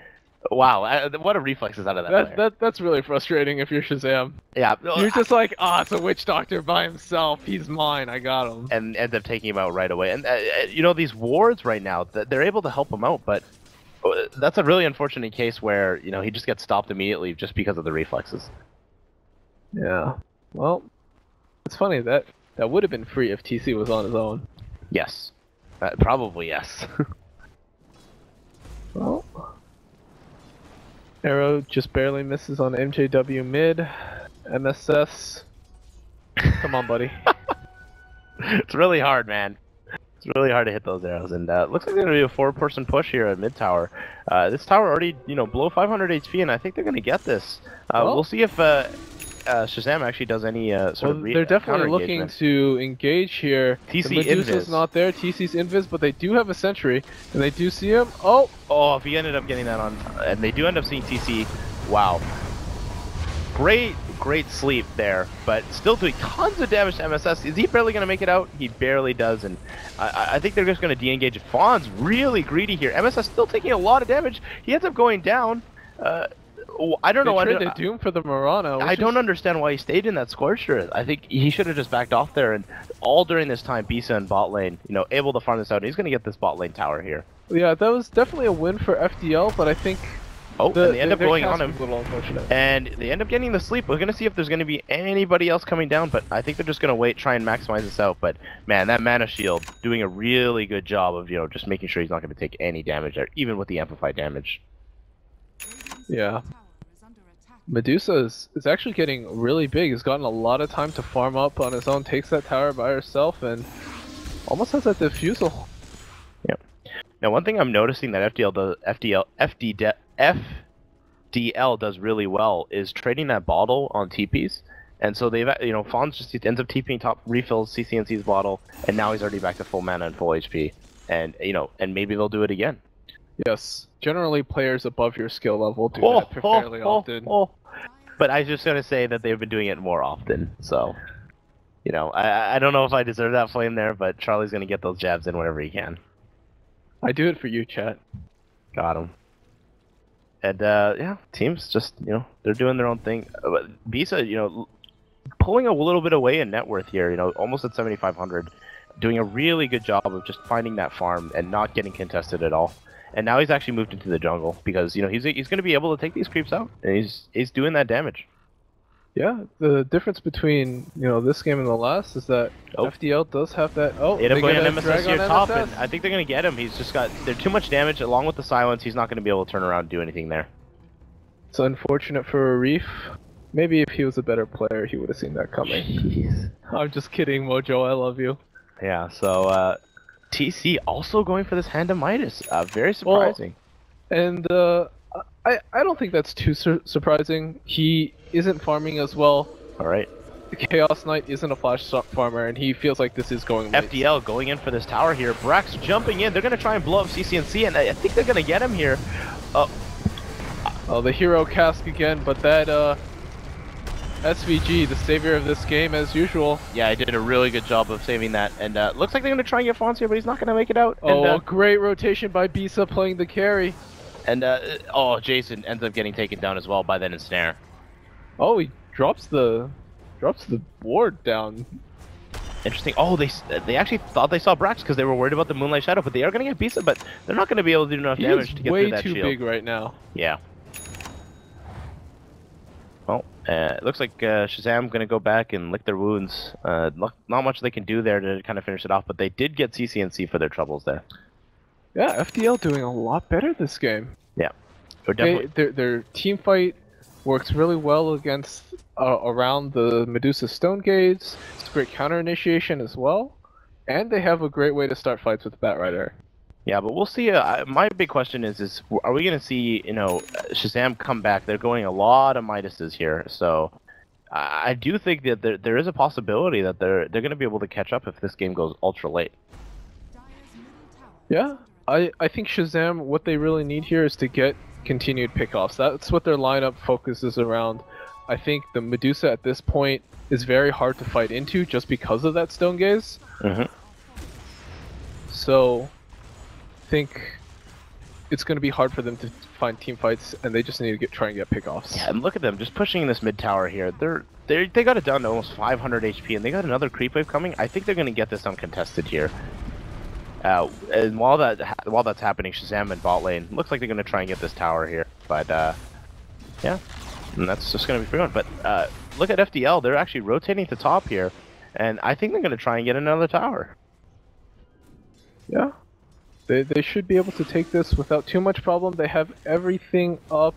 wow, what a reflexes out of that. That's really frustrating if you're Shazam. Yeah, you're just like, it's a Witch Doctor by himself. He's mine. I got him. And end up taking him out right away. And these wards right now, they're able to help him out, but that's a really unfortunate case where he just gets stopped immediately just because of the reflexes. Yeah. Well, it's funny that would have been free if TC was on his own. Yes, probably yes. Well. Arrow just barely misses on MJW mid. MSS. Come on, buddy. It's really hard, man. It's really hard to hit those arrows. And looks like they're going to do a 4-person push here at mid tower. This tower already, below 500 HP, and I think they're going to get this. We'll see if Shazam actually does any sort of they're definitely looking to engage here. TC the Medusa's invis. Not there. TC's invis, but they do have a sentry, and they do see him. If he ended up getting that on, and they do end up seeing TC. Wow, great great sleep there, but still doing tons of damage to MSS. Is he barely going to make it out? He barely does, and I think they're just going to de-engage. Fawn's really greedy here. MSS still taking a lot of damage. He ends up going down. I don't know. They traded Doom for the Murano. I don't understand why he stayed in that Scorcher. I think he should have just backed off there, and all during this time, Bisa and bot lane, able to farm this out. And he's going to get this bot lane tower here. Yeah, that was definitely a win for FDL, but I think... Oh, and they end up going on him. A little unfortunate. And they end up getting the sleep. We're going to see if there's going to be anybody else coming down, but I think they're just going to wait, try and maximize this out. But, man, that Mana Shield doing a really good job of, just making sure he's not going to take any damage there, even with the amplified damage. Yeah. Medusa is actually getting really big. He's gotten a lot of time to farm up on his own, takes that tower by herself, and almost has that defusal. Yep. Now, one thing I'm noticing that FDL does really well is trading that bottle on TPs. And so they've, Fawn's just ends up TPing top, refills CCNC's bottle, and now he's already back to full mana and full HP. And, and maybe they'll do it again. Yes. Generally, players above your skill level do that fairly often. But I was just going to say that they've been doing it more often. So, I don't know if I deserve that flame there, but Charlie's going to get those jabs in whenever he can. I do it for you, chat. Got him. And, yeah, teams just, they're doing their own thing. Bisa, pulling a little bit away in net worth here, almost at 7,500. Doing a really good job of just finding that farm and not getting contested at all. And now he's actually moved into the jungle because, he's going to be able to take these creeps out. And he's doing that damage. Yeah, the difference between, this game and the last is that FDL does have that... Oh, they end up going on MSS here top, and I think they're going to get him. He's just got... They're too much damage, along with the silence. He's not going to be able to turn around and do anything there. It's unfortunate for Arif. Maybe if he was a better player, he would have seen that coming. Jeez. I'm just kidding, Mojo. I love you. Yeah, so... TC also going for this Hand of Midas. Very surprising. Well, and I don't think that's too surprising. He isn't farming as well. Alright. The Chaos Knight isn't a flash farmer, and he feels like this is going late. FDL going in for this tower here. Brax jumping in. They're going to try and blow up CCNC, and I think they're going to get him here. Oh, the hero cask again, but that SVG, the savior of this game, as usual. Yeah, he did a really good job of saving that, and looks like they're going to try and get Fonz here, but he's not going to make it out. Oh, and, great rotation by Bisa playing the carry. And, Jason ends up getting taken down as well by that ensnare. Oh, he drops the ward down. Interesting. Oh, they actually thought they saw Brax because they were worried about the Moonlight Shadow, but they are going to get Bisa, but they're not going to be able to do enough damage to get through that shield. He's way too big right now. Yeah. Well, it looks like Shazam going to go back and lick their wounds. Not much they can do there to kind of finish it off, but they did get CCNC for their troubles there. Yeah, FDL doing a lot better this game. Yeah. Their team fight works really well against around the Medusa Stone Gates. It's great counter initiation as well. And they have a great way to start fights with Batrider. Yeah, but we'll see. My big question is are we going to see, Shazam come back? They're going a lot of Midases here, so I do think that there is a possibility that they're going to be able to catch up if this game goes ultra late. Yeah, I think Shazam, what they really need here is to get continued pickoffs. That's what their lineup focuses around. I think the Medusa at this point is very hard to fight into just because of that Stone Gaze. Mm-hmm. So I think it's going to be hard for them to find team fights, and they just need to try and get pickoffs. Yeah, and look at them just pushing this mid tower here. They got it down to almost 500 HP, and they got another creep wave coming. I think they're going to get this uncontested here. And while that's happening, Shazam and bot lane looks like they're going to try and get this tower here. But yeah, and that's just going to be pretty good. But look at FDL; they're actually rotating to top here, and I think they're going to try and get another tower. Yeah. They should be able to take this without too much problem. They have everything up.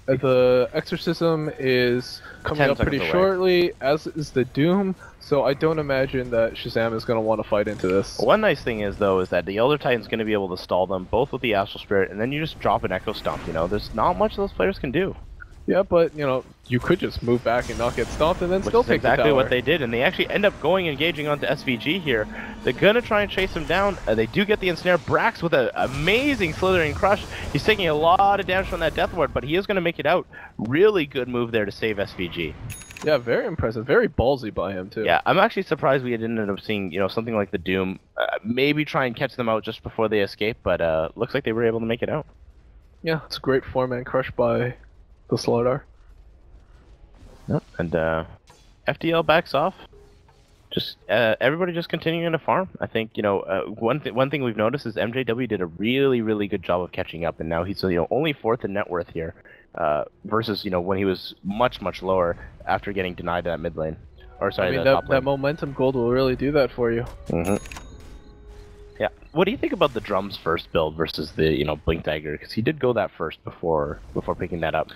The Exorcism is coming up pretty shortly, as is the Doom. So I don't imagine that Shazam is going to want to fight into this. One nice thing is, though, is that the Elder Titan's going to be able to stall them, both with the Astral Spirit, and then you just drop an Echo Stomp, There's not much those players can do. Yeah, but you know, you could just move back and not get stomped and then Which still is take exactly the tower. what they did, and they actually end up going engaging onto SVG here. They're gonna try and chase him down. They do get the ensnare. Brax with an amazing slithering crush. He's taking a lot of damage from that death ward, but he is gonna make it out. Really good move there to save SVG. Yeah, very impressive. Very ballsy by him too. Yeah, I'm actually surprised we didn't end up seeing, you know, something like the Doom. Maybe try and catch them out just before they escape, but looks like they were able to make it out. Yeah, it's a great 4-man crush by the Slardar. Yep. And FDL backs off. Just everybody just continuing to farm. I think, you know, one thing we've noticed is MJW did a really good job of catching up, and now he's, you know, only 4th in net worth here, versus, you know, when he was much lower after getting denied that mid lane. Or sorry, I mean, the top lane. that momentum gold will really do that for you. Yeah. What do you think about the drums first build versus the, you know, Blink Dagger? Because he did go that first before picking that up.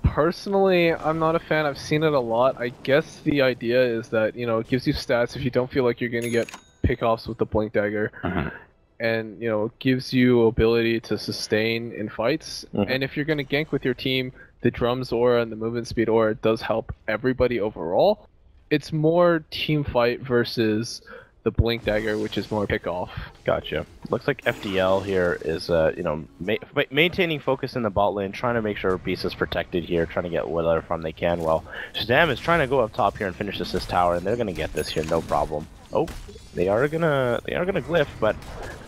Personally, I'm not a fan. I've seen it a lot. I guess the idea is that, you know, it gives you stats if you don't feel like you're going to get pickoffs with the Blink Dagger. And, you know, it gives you ability to sustain in fights. And if you're going to gank with your team, the drums aura and the movement speed aura does help everybody overall. It's more team fight versus the Blink Dagger, which is more pick-off. Gotcha. Looks like FDL here is, you know, maintaining focus in the bot lane, trying to make sure Beast is protected here, trying to get whatever farm they can. Well, Shazam is trying to go up top here and finish this tower, and they're gonna get this here, no problem. Oh, they are gonna glyph, but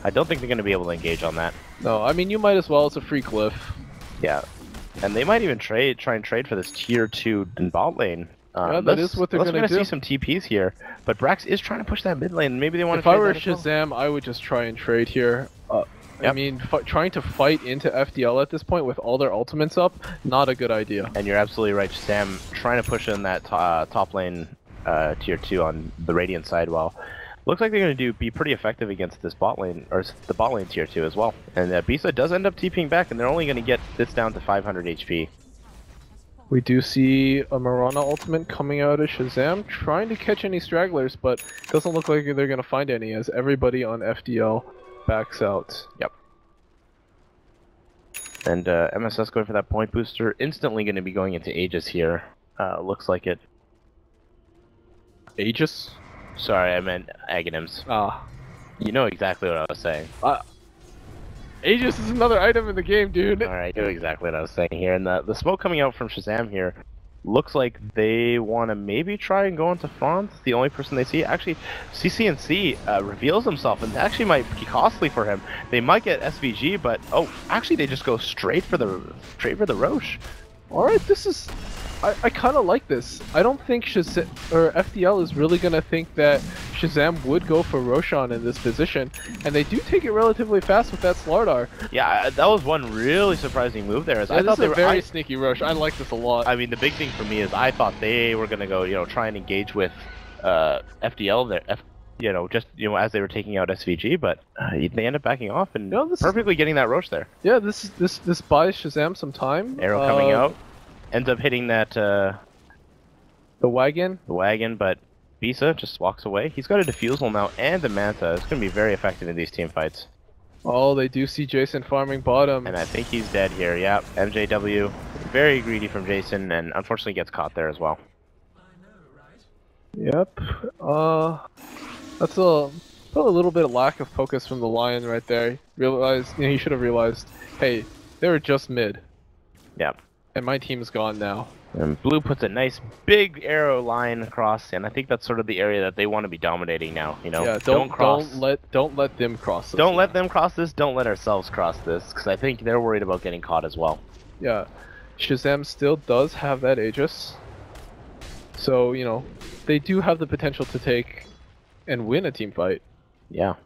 I don't think they're gonna be able to engage on that. No, I mean, you might as well. It's a free glyph. Yeah, and they might even try and trade for this tier 2 in bot lane. Yeah, that is what they're gonna do. See some TPs here, but Brax is trying to push that mid lane. Maybe they want to. If I were Shazam, I would just try and trade here. I mean, trying to fight into FDL at this point with all their ultimates up, not a good idea. And you're absolutely right, Shazam trying to push in that top lane tier 2 on the Radiant side. Well, looks like they're going to be pretty effective against this bot lane, or the bot lane tier 2 as well. And Bisa does end up TPing back, and they're only going to get this down to 500 HP. We do see a Mirana ultimate coming out of Shazam, trying to catch any stragglers, but doesn't look like they're going to find any as everybody on FDL backs out. Yep. And MSS going for that point booster, instantly going to be going into Aegis here. Looks like it. Aegis? Sorry, I meant Aghanims. Ah. You know exactly what I was saying. Aegis is another item in the game, dude. Alright, you know exactly what I was saying here. And the smoke coming out from Shazam here looks like they want to maybe try and go into Franz, the only person they see. Actually, CCNC reveals himself, and that actually might be costly for him. They might get SVG, but oh, actually they just go straight for the Roche. Alright, this is... I kind of like this. I don't think Shazam or FDL is really gonna think that Shazam would go for Roshan in this position, and they do take it relatively fast with that Slardar. Yeah, that was one really surprising move there. I thought they were very sneaky rush. I like this a lot. I mean, the big thing for me is I thought they were gonna go, you know, try and engage with FDL there. You know, just, you know, as they were taking out SVG, but they end up backing off and perfectly getting that Roche there. Yeah, this buys Shazam some time. Arrow coming out. Ends up hitting that, the wagon? The wagon, but Bisa just walks away. He's got a Diffusal now and a Manta. It's going to be very effective in these team fights. Oh, they do see Jason farming bottom. And I think he's dead here, yeah. MJW, very greedy from Jason, and unfortunately gets caught there as well. Yep. That's a little bit of lack of focus from the Lion right there. He should have realized, hey, they were just mid. Yep. And my team's gone now. And Blue puts a nice big arrow line across, and I think that's sort of the area that they want to be dominating now. You know, yeah, don't cross. Don't let them cross this. Don't let them cross this. Don't let ourselves cross this, because I think they're worried about getting caught as well. Yeah, Shazam still does have that Aegis, so you know they do have the potential to take and win a team fight. Yeah.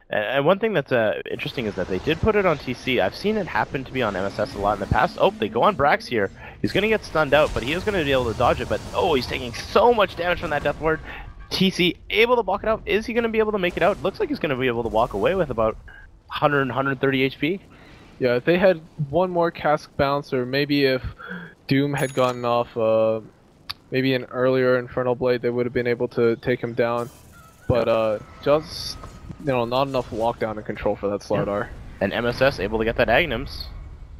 And one thing that's interesting is that they did put it on TC. I've seen it happen to be on MSS a lot in the past. Oh, they go on Brax here. He's going to get stunned out, but he is going to be able to dodge it. But, oh, he's taking so much damage from that Death Ward. TC able to block it out. Is he going to be able to make it out? Looks like he's going to be able to walk away with about 100, 130 HP. Yeah, if they had one more cask bounce, or maybe if Doom had gotten off maybe an earlier Infernal Blade, they would have been able to take him down. But just... you know, not enough lockdown and control for that Slardar. And MSS able to get that Aghanims.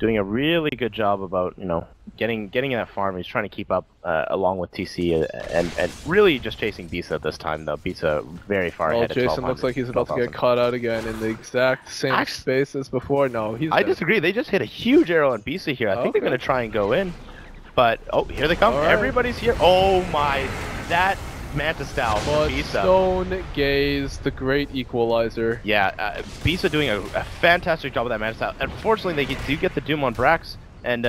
doing a really good job about, you know, getting in that farm. He's trying to keep up along with TC and really just chasing Bisa this time, though. Bisa very far Well, ahead at Jason looks like he's about to get caught out again in the exact same space as before. No, he's I dead. disagree. They just hit a huge arrow on Bisa here. I think they're going to try and go in. But, oh, here they come. All right. Everybody's here. Oh, my. That Manta style from But Bisa. Stone Gaze, the great equalizer. Yeah, Bisa doing a fantastic job with that Manta style. Unfortunately, they do get the Doom on Brax. And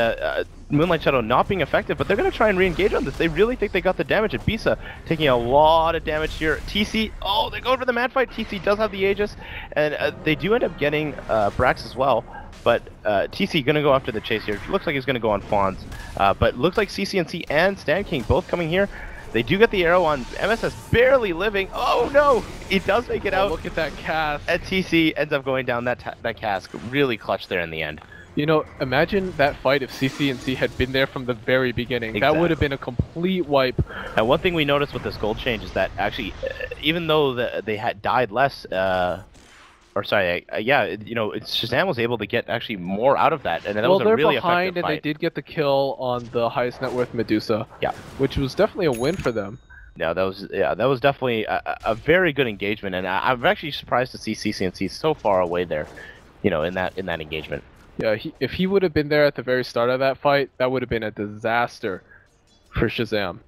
Moonlight Shadow not being effective, but they're going to try and re-engage on this. They really think they got the damage. And Bisa taking a lot of damage here. TC, oh, they go for the mad fight. TC does have the Aegis. And they do end up getting Brax as well. But TC going to go after the chase here. Looks like he's going to go on Fawns. But looks like CCNC and Stan King both coming here. They do get the arrow on MSS, barely living. Oh no, he does make it out. Look at that cast. And TC ends up going down that cask. Really clutch there in the end. You know, imagine that fight if CCNC had been there from the very beginning. Exactly. That would have been a complete wipe. And one thing we noticed with this gold change is that actually, even though they had died less, yeah, you know, Shazam was able to get actually more out of that, and that was a really effective fight. And they did get the kill on the highest net worth Medusa. Yeah, which was definitely a win for them. Yeah, that was definitely a very good engagement, and I'm actually surprised to see CCNC so far away there, you know, in that engagement. Yeah, if he would have been there at the very start of that fight, that would have been a disaster for Shazam.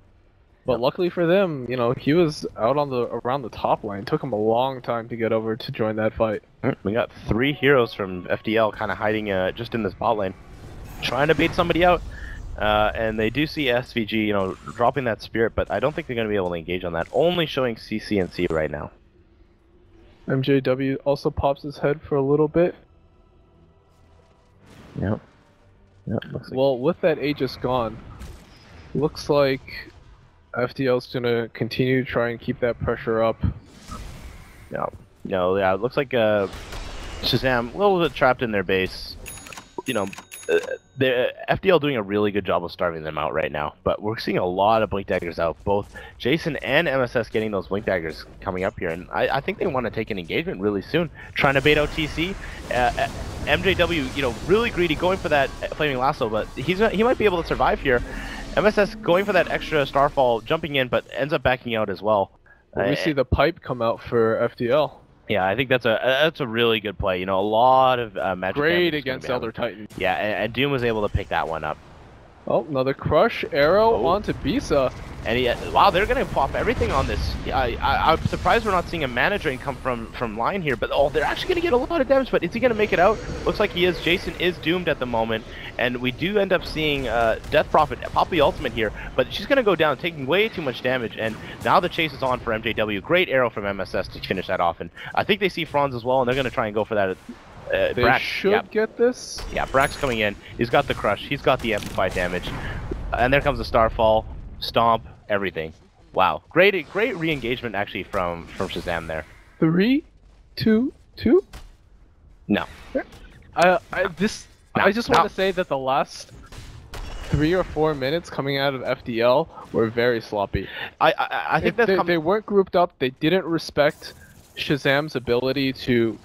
But luckily for them, you know, he was out on around the top lane. It took him a long time to get over to join that fight. We got 3 heroes from FDL kind of hiding just in this bot lane, trying to bait somebody out. And they do see SVG, you know, dropping that spirit, but I don't think they're going to be able to engage on that. Only showing CCNC right now. MJW also pops his head for a little bit. Yep. Looks like... Well, with that Aegis gone, looks like FDL's gonna continue to try and keep that pressure up. No, yeah, it looks like Shazam a little bit trapped in their base. You know, the FDL doing a really good job of starving them out right now, but we're seeing a lot of Blink Daggers out. Both Jason and MSS getting those Blink Daggers coming up here, and I think they want to take an engagement really soon, trying to bait out TC. MJW, you know, really greedy, going for that Flaming Lasso, but he might be able to survive here. MSS going for that extra Starfall, jumping in, but ends up backing out as well. We see the pipe come out for FDL. Yeah, I think that's a really good play. You know, a lot of magic. Great against Elder Titan. Yeah, and Doom was able to pick that one up. Oh, another crush arrow onto Bisa. And wow, they're gonna pop everything on this. I'm surprised we're not seeing a mana drain come from line here, but they're actually gonna get a lot of damage. But is he gonna make it out? Looks like he is. Jason is doomed at the moment, and we do end up seeing Death Prophet pop the ultimate here, but she's gonna go down, taking way too much damage. And now the chase is on for MJW. Great arrow from MSS to finish that off, and I think they see Franz as well, and they're gonna try and go for that. They Brax should get this. Yeah, Brax coming in. He's got the crush. He's got the amplified damage, and there comes the Starfall, Stomp, everything. Wow, great re-engagement actually from Shazam there. 3, 2, 2. No. I just want to say that the last 3 or 4 minutes coming out of FDL were very sloppy. I think they weren't grouped up. They didn't respect Shazam's ability to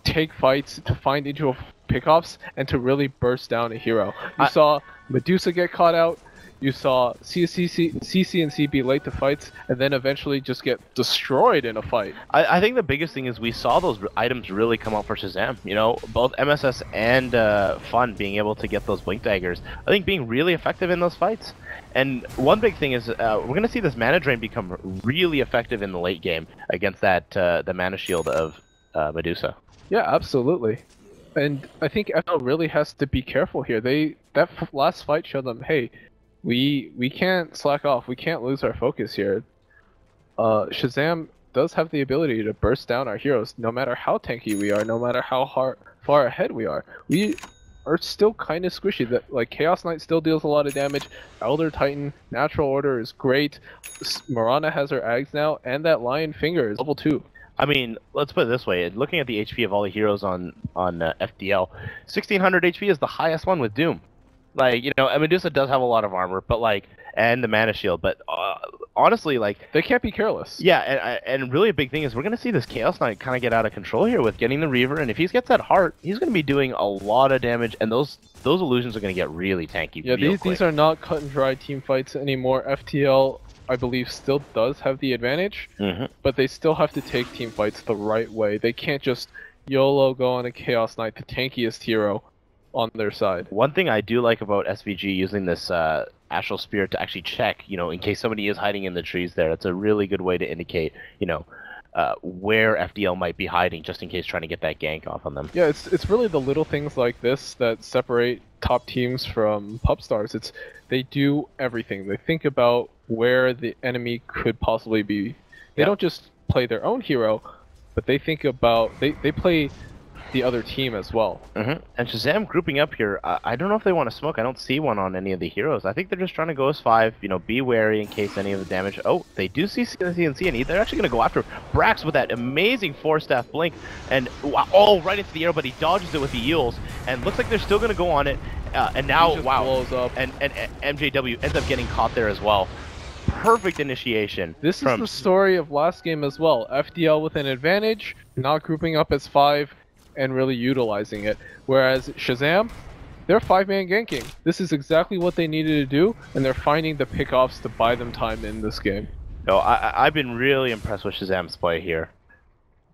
take fights, to find individual pickoffs, and to really burst down a hero. You saw Medusa get caught out. You saw CCNC be late to fights, and then eventually just get destroyed in a fight. I think the biggest thing is we saw those items really come out for Shazam. You know, both MSS and Fun being able to get those Blink Daggers. I think being really effective in those fights. And one big thing is we're going to see this mana drain become really effective in the late game against that the mana shield of Medusa. Yeah, absolutely. And I think FL really has to be careful here. That last fight showed them, hey, we can't slack off. We can't lose our focus here. Shazam does have the ability to burst down our heroes, no matter how tanky we are, no matter how far ahead we are. We are still kind of squishy. That like Chaos Knight still deals a lot of damage. Elder Titan, Natural Order is great. Mirana has her Ags now, and that Lion Finger is level 2. I mean, let's put it this way. Looking at the HP of all the heroes on FDL, 1600 HP is the highest one with Doom. Like, Medusa does have a lot of armor, but like, and the mana shield, but honestly, like, They can't be careless. yeah, and really a big thing is we're gonna see this Chaos Knight kind of get out of control here with getting the Reaver, and if he gets that heart, he's gonna be doing a lot of damage, and those illusions are gonna get really tanky. Yeah, real these quick. are not cut and dry team fights anymore. FTL, I believe, still does have the advantage, but they still have to take team fights the right way. They can't just YOLO go on a Chaos Knight, the tankiest hero, on their side. One thing I do like about SVG using this Astral Spirit to actually check, in case somebody is hiding in the trees there, it's a really good way to indicate, where FDL might be hiding, just in case trying to get that gank off on them. Yeah, it's really the little things like this that separate top teams from pub stars. They do everything. They think about where the enemy could possibly be. They don't just play their own hero, but they think about they play the other team as well. And Shazam grouping up here, I don't know if they want to smoke. I don't see one on any of the heroes. I think they're just trying to go as 5, be wary in case any of the damage. Oh, they do see CNC, and they're actually going to go after Brax with that amazing 4-staff blink, and right into the air, but he dodges it with the Eels, and looks like they're still going to go on it, and now, blows up. And MJW ends up getting caught there as well. Perfect initiation. This is the story of last game as well. FDL with an advantage, not grouping up as 5, and really utilizing it. Whereas Shazam, they're 5-man ganking. This is exactly what they needed to do, and they're finding the pickoffs to buy them time in this game. No, I've been really impressed with Shazam's play here.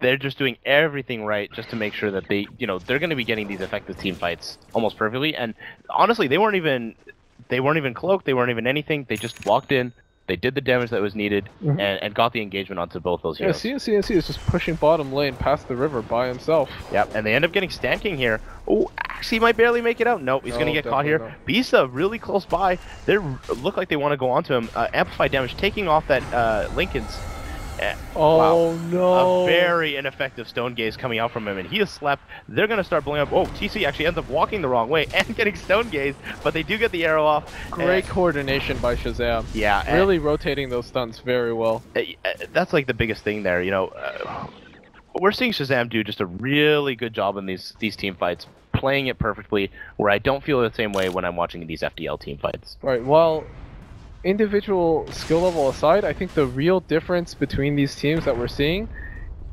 They're just doing everything right just to make sure that they, they're going to be getting these effective team fights almost perfectly. And honestly, they weren't even cloaked, they weren't even anything. They just walked in. They did the damage that was needed and got the engagement onto both those heroes. Yeah, CNC is just pushing bottom lane past the river by himself. Yep, and they end up getting Stand King here. Oh, actually might barely make it out. Nope, he's going to get caught here. Not. Bisa really close by. They look like they want to go onto him. Amplified damage, taking off that Lincoln's. Oh, wow. no. A very ineffective Stone Gaze coming out from him, and he is slept. They're going to start blowing up. Oh, TC actually ends up walking the wrong way and getting Stone Gaze, but they do get the arrow off. Great coordination by Shazam. Yeah. Really rotating those stunts very well. That's like the biggest thing there, we're seeing Shazam do just a really good job in these team fights, playing it perfectly, where I don't feel the same way when I'm watching these FDL team fights. Right, well, individual skill level aside, I think the real difference between these teams that we're seeing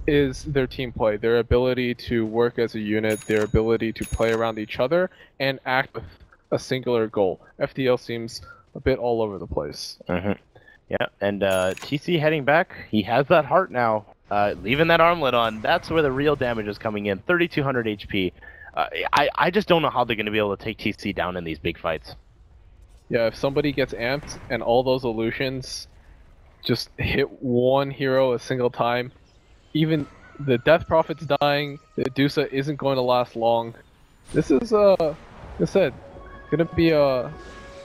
is their team play, their ability to work as a unit, their ability to play around each other and act with a singular goal. FDL seems a bit all over the place. Yeah, and TC heading back, he has that heart now, leaving that armlet on. That's where the real damage is coming in, 3,200 HP. I just don't know how they're going to be able to take TC down in these big fights. Yeah, if somebody gets amped and all those illusions just hit one hero a single time, even the Death Prophet's dying, the Dusa isn't going to last long. This is, like I said, going to be a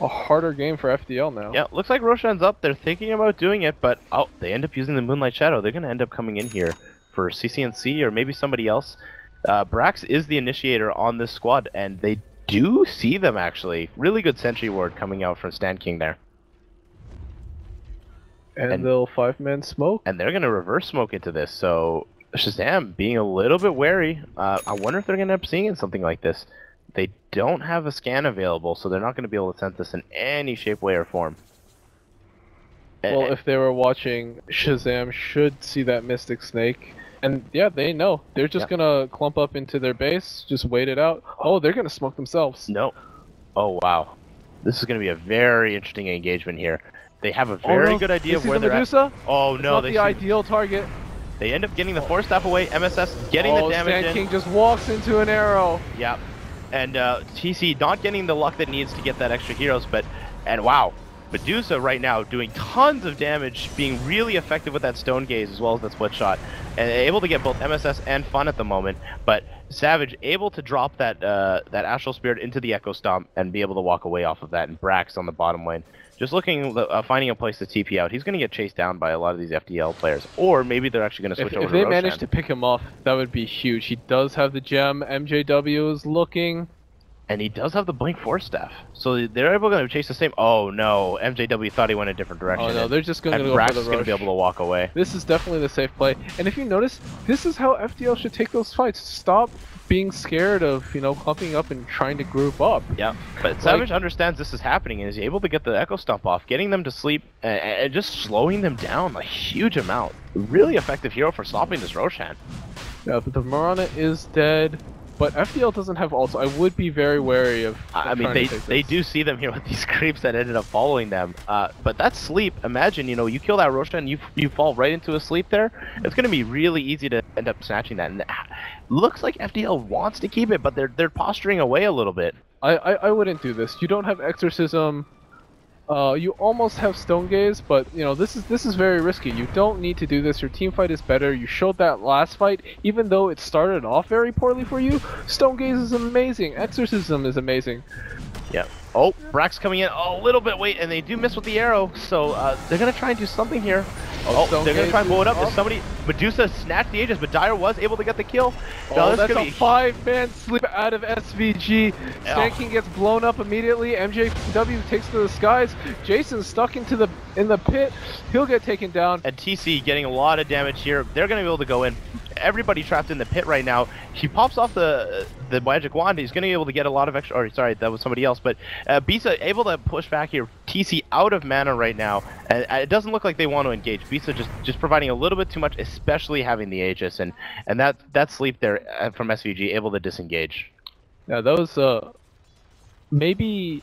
harder game for FDL now. Yeah, looks like Roshan's up. They're thinking about doing it, but they end up using the Moonlight Shadow. They're going to end up coming in here for CCNC or maybe somebody else. Brax is the initiator on this squad, and they do see them, actually. Really good sentry ward coming out from Stand King there. And they'll 5-man smoke. And they're going to reverse smoke into this, so Shazam being a little bit wary. I wonder if they're going to end up seeing something like this. They don't have a scan available, so they're not going to be able to sense this in any shape, way, or form. Well, if they were watching, Shazam should see that Mystic Snake. And yeah, they know. They're just gonna clump up into their base, just wait it out. Oh, they're gonna smoke themselves. No. Oh, wow. This is gonna be a very interesting engagement here. They have a very good idea of where they're Medusa? at. Oh, no. It's not the ideal target. They end up getting the 4-staff away. MSS getting the damage in. Sand King just walks into an arrow. Yep. And TC not getting the luck that needs to get that extra heroes, and wow. Medusa right now doing tons of damage, being really effective with that Stone Gaze as well as that split shot, and able to get both MSS and Fun at the moment. But Savage able to drop that that Astral Spirit into the Echo Stomp and be able to walk away off of that, and Brax on the bottom lane. Just looking, finding a place to TP out. He's going to get chased down by a lot of these FDL players, or maybe they're actually going to switch over to Roshan. If they manage to pick him off, that would be huge. He does have the gem. MJW is looking. And he does have the Blink Force Staff. So they're able to chase the same. Oh no, MJW thought he went a different direction. Oh no, they're just going to and go Brax for the is going to rush. be able to walk away. This is definitely the safe play. And if you notice, this is how FDL should take those fights. Stop being scared of, you know, clumping up and trying to group up. Yeah, but Savage understands this is happening and is able to get the Echo Stomp off, getting them to sleep and just slowing them down a huge amount. Really effective hero for stopping this Roshan. Yeah, but the Marana is dead. But FDL doesn't have ults. I would be very wary of. I mean, they do see them here with these creeps that ended up following them. But that's sleep. Imagine, you know, you kill that Roshan, you fall right into a sleep there. It's going to be really easy to end up snatching that. And looks like FDL wants to keep it, but they're posturing away a little bit. I wouldn't do this. You don't have Exorcism. You almost have Stone Gaze, but you know this is very risky. You don't need to do this. Your team fight is better. You showed that last fight, even though it started off very poorly for you. Stone Gaze is amazing. Exorcism is amazing. Yeah. Oh, Brax coming in a little bit late, and they do miss with the arrow, so they're gonna try and do something here. Oh, they're gonna try and blow it up. Is somebody? Medusa snatched the Aegis, but Dyer was able to get the kill. Oh, that's a 5-man sleep out of SVG. Stanking gets blown up immediately. MJW takes to the skies. Jason's stuck in the pit. He'll get taken down. And TC getting a lot of damage here. They're gonna be able to go in. Everybody trapped in the pit right now. He pops off the magic wand. He's gonna be able to get a lot of extra. Or sorry, that was somebody else. But Bisa able to push back here. TC out of mana right now, and it doesn't look like they want to engage. Bisa just providing a little bit too much, especially having the Aegis, and that sleep there from SVG able to disengage. Yeah, that was maybe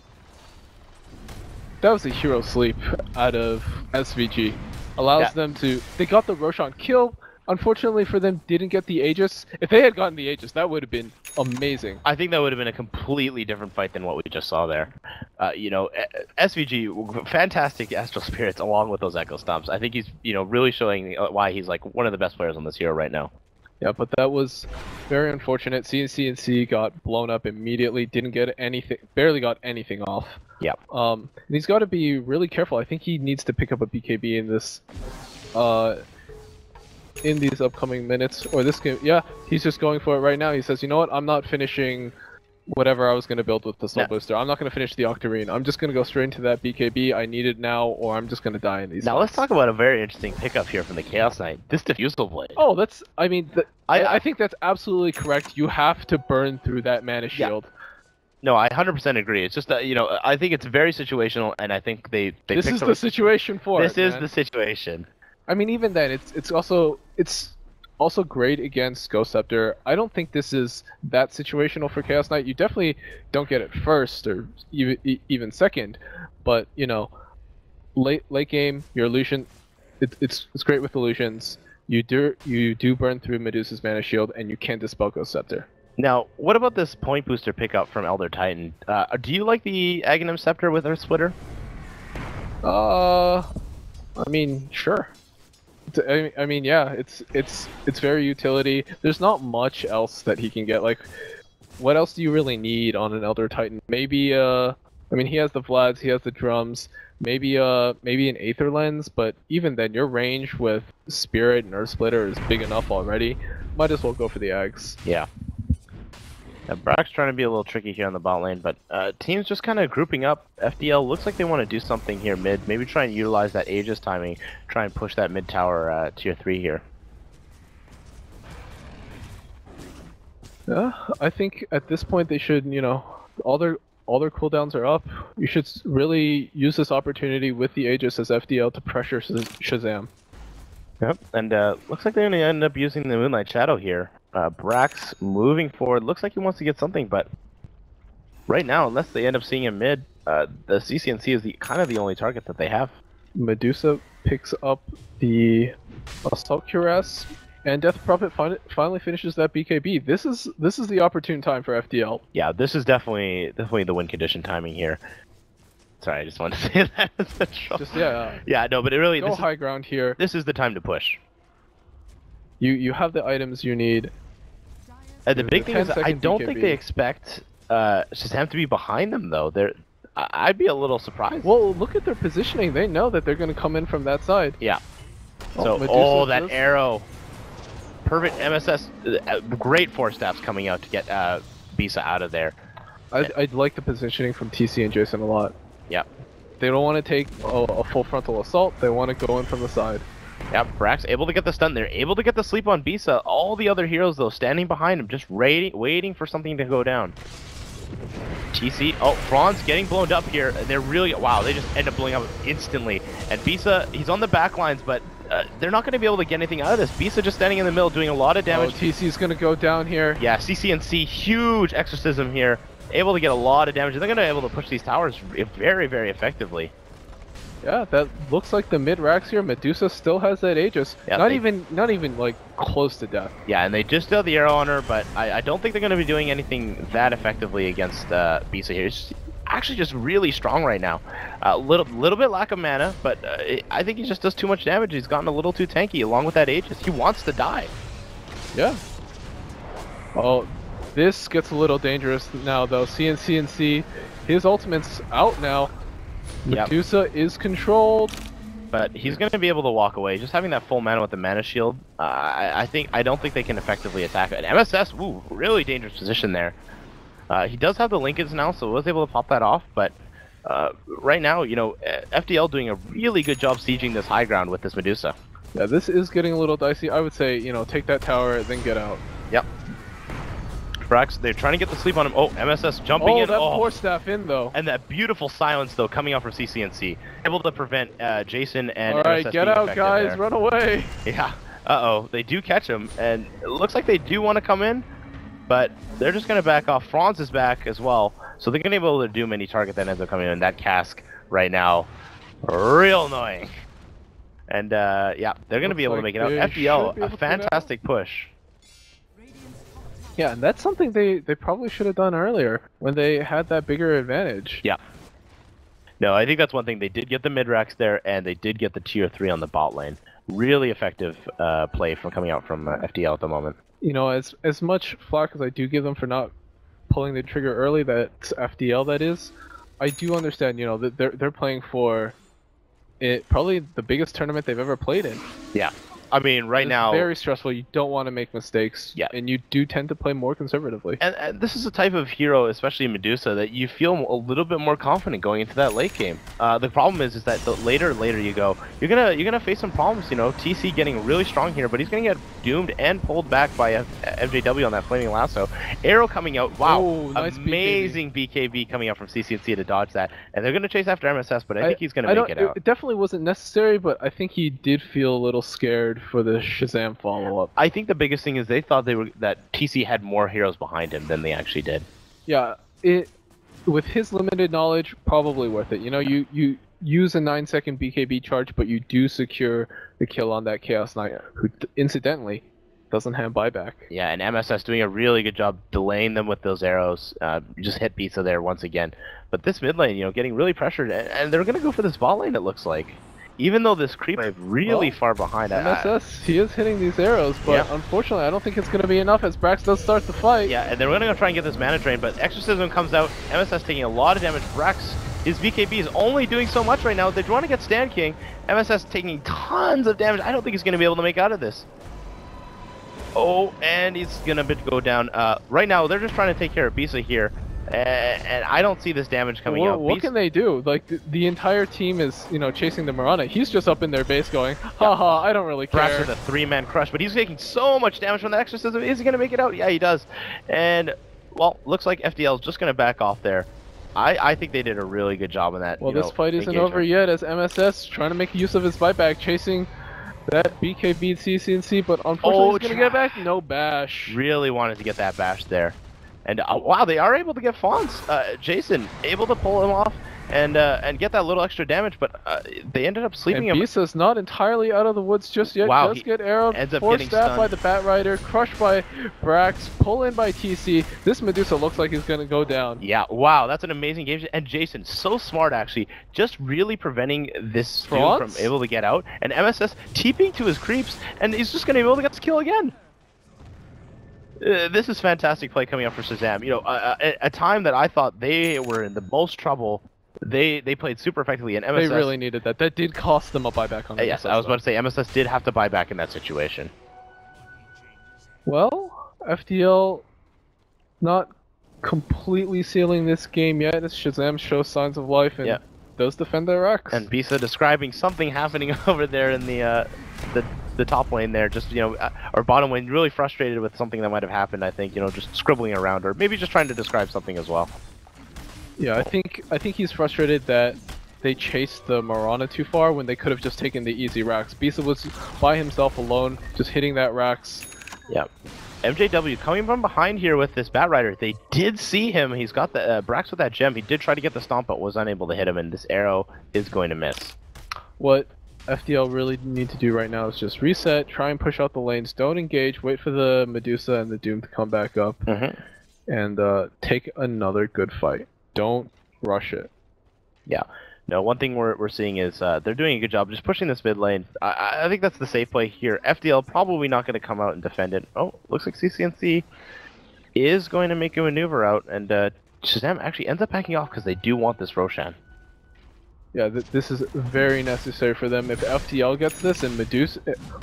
that was a hero sleep out of SVG. Allows them to. They got the Roshan kill. Unfortunately for them, didn't get the Aegis. If they had gotten the Aegis, that would have been amazing. I think that would have been a completely different fight than what we just saw there. You know, SVG, fantastic Astral Spirits along with those Echo Stomps. I think he's, you know, really showing why he's like one of the best players on this hero right now. Yeah, but that was very unfortunate. CNC got blown up immediately. Didn't get anything, barely got anything off. Yeah. And he's got to be really careful. I think he needs to pick up a BKB in this, in these upcoming minutes, or this game. Yeah, he's just going for it right now. He says, you know what, I'm not finishing whatever I was going to build with the Soul Booster. I'm not going to finish the Octarine. I'm just going to go straight into that BKB. I need it now, or I'm just going to die in these Now fights. let's talk about a very interesting pickup here from the Chaos Knight. This Diffusal Blade. Oh, that's, I mean, I think that's absolutely correct. You have to burn through that mana shield. No, I 100% agree. It's just that, you know, I think it's very situational, and I think they This is the situation for it, This is the situation. I mean, even then, it's also great against Ghost Scepter. I don't think this is that situational for Chaos Knight. You definitely don't get it first or even second, but you know, late game, your illusion, it's great with illusions. You do burn through Medusa's mana shield, and you can dispel Ghost Scepter. Now, what about this point booster pickup from Elder Titan? Do you like the Aghanim Scepter with Earth Splitter? I mean, sure. I mean, yeah, it's very utility. There's not much else that he can get. Like, what else do you really need on an Elder Titan? Maybe, I mean, he has the Vlads, he has the drums, maybe an Aether Lens, but even then, your range with Spirit and Earth Splitter is big enough already. Might as well go for the Ags. Yeah. Brock's trying to be a little tricky here on the bot lane, but teams just kind of grouping up. FDL looks like they want to do something here mid. Maybe try and utilize that Aegis timing, try and push that mid tower tier 3 here. Yeah, I think at this point they should, you know, all their cooldowns are up. You should really use this opportunity with the Aegis as FDL to pressure Shazam. Yep, and looks like they're going to end up using the Moonlight Shadow here. Brax moving forward, looks like he wants to get something, but right now, unless they end up seeing him mid, the CCNC is kind of the only target that they have. Medusa picks up the Assault Cuirass, and Death Prophet finally finishes that BKB. This is the opportune time for FDL. Yeah, this is definitely the win condition timing here. Sorry, I just wanted to say that as a troll. Just yeah. Yeah, no, but it really go high ground here. This is the time to push. You have the items you need. The big thing is, I don't think they expect Shazam to be behind them, though. I'd be a little surprised. Well, look at their positioning. They know that they're going to come in from that side. Yeah. So, that arrow. Perfect MSS. Great force staffs coming out to get Bisa out of there. I like the positioning from TC and Jason a lot. Yep. They don't want to take a full frontal assault. They want to go in from the side. Yep, Brax able to get the stun. They're able to get the sleep on Bisa. All the other heroes, though, standing behind him, just waiting for something to go down. TC, oh, Franz getting blown up here. They're really, wow, they just end up blowing up instantly. And Bisa, he's on the back lines, but they're not going to be able to get anything out of this. Bisa just standing in the middle, doing a lot of damage. Oh, TC's going to go down here. Yeah, CCNC, huge exorcism here. Able to get a lot of damage. They're going to be able to push these towers very, very effectively. Yeah, that looks like the mid racks here. Medusa still has that Aegis. Yeah, not even like close to death. Yeah, and they just did the arrow on her, but I don't think they're going to be doing anything that effectively against Bisa here. It's actually just really strong right now. A little bit lack of mana, but I think he just does too much damage. He's gotten a little too tanky along with that Aegis. He wants to die. Yeah. Oh, this gets a little dangerous now though. CNC, his ultimate's out now. Yep. Medusa is controlled, but he's going to be able to walk away. Just having that full mana with the mana shield, I don't think they can effectively attack it. And MSS, ooh, really dangerous position there. He does have the linkage now, so was able to pop that off. But right now, you know, FDL doing a really good job sieging this high ground with this Medusa. Yeah, this is getting a little dicey. I would say, you know, take that tower, then get out. Yep. Brax, they're trying to get the sleep on him. Oh, MSS jumping in. Oh, that poor staff in, though. And that beautiful silence, though, coming out from CCNC. Able to prevent Jason and Alright, MSS get being out, affected guys. there. Run away. Yeah. Uh-oh. They do catch him, and it looks like they do want to come in, but they're just going to back off. Franz is back as well, so they're going to be able to doom any target that ends up coming in. That cask right now, real annoying. And, yeah, they're going to be able to make it out. FDL, a fantastic push. Yeah, and that's something they probably should have done earlier when they had that bigger advantage. Yeah. No, I think that's one thing. They did get the mid racks there, and they did get the tier 3 on the bot lane. Really effective play from coming out from FDL at the moment. You know, as much flack as I do give them for not pulling the trigger early, that's FDL that is, I do understand, you know, that they're playing for it probably the biggest tournament they've ever played in. Yeah. I mean, right now... It's very stressful. You don't want to make mistakes. Yeah. And you do tend to play more conservatively. And this is a type of hero, especially Medusa, that you feel a little bit more confident going into that late game. The problem is that the later you go, you're gonna face some problems. You know, TC getting really strong here, but he's gonna get doomed and pulled back by FJW on that flaming lasso. Arrow coming out. Wow, oh, nice amazing BKB coming out from CCNC to dodge that. And they're gonna chase after MSS, but I think he's gonna make it out. It definitely wasn't necessary, but I think he did feel a little scared for the Shazam follow-up. I think the biggest thing is they thought that TC had more heroes behind him than they actually did. Yeah, with his limited knowledge, probably worth it. You know, you use a 9-second BKB charge, but you do secure the kill on that Chaos Knight, who incidentally doesn't have buyback. Yeah, and MSS doing a really good job delaying them with those arrows. Just hit Bisa there once again. But this mid lane, you know, getting really pressured, and they're going to go for this bot lane, it looks like. Even though this creep is really far behind. MSS, he is hitting these arrows, but unfortunately I don't think it's going to be enough as Brax does start the fight. Yeah, and they're going to try and get this mana drain, but Exorcism comes out, MSS taking a lot of damage. Brax, his BKB is only doing so much right now. They want to get Stand King. MSS taking tons of damage. I don't think he's going to be able to make out of this. Oh, and he's going to go down. Right now, they're just trying to take care of Bisa here. And I don't see this damage coming out. What can they do? Like, the entire team is, you know, chasing the Mirana. He's just up in their base going, haha, I don't really care. Brax with a 3-man crush, but he's taking so much damage from the Exorcism. Is he going to make it out? Yeah, he does. And, well, looks like FDL is just going to back off there. I think they did a really good job on that. Well, this fight isn't over yet as MSS trying to make use of his buyback, chasing that BKB CCNC, but unfortunately he's going to get back. No bash. Really wanted to get that bash there. And wow, they are able to get Franz. Jason able to pull him off and get that little extra damage, but they ended up sleeping him. And Bisa's not entirely out of the woods just yet. Wow, does get arrowed, forced stabbed by the Bat Rider, crushed by Brax, pull in by TC. This Medusa looks like he's going to go down. Yeah, wow, that's an amazing game. And Jason, so smart actually, just really preventing this dude from able to get out. And MSS TPing to his creeps, and he's just going to be able to get this kill again. This is fantastic play coming up for Shazam. You know, a time that I thought they were in the most trouble, they played super effectively, and MSS... They really needed that. That did cost them a buyback on yes, I was about to say, MSS did have to buy back in that situation. Well, FDL not completely sealing this game yet as Shazam shows signs of life and does defend their Rex. And Bisa describing something happening over there in the top lane there, just, you know, or bottom lane, really frustrated with something that might have happened, I think, you know, just scribbling around, or maybe just trying to describe something as well. Yeah, I think he's frustrated that they chased the Marana too far when they could have just taken the easy racks. Bisa was by himself alone, just hitting that racks. Yeah. MJW coming from behind here with this Batrider. They did see him. He's got the Brax with that gem. He did try to get the stomp, but was unable to hit him, and this arrow is going to miss. What FDL really need to do right now is just reset, try and push out the lanes, don't engage, wait for the Medusa and the Doom to come back up, and take another good fight. Don't rush it. Yeah. No, one thing we're seeing is they're doing a good job just pushing this mid lane. I think that's the safe play here. FDL probably not going to come out and defend it. Oh, looks like CCNC is going to make a maneuver out, and Shazam actually ends up backing off because they do want this Roshan. Yeah, this is very necessary for them. If FTL gets this and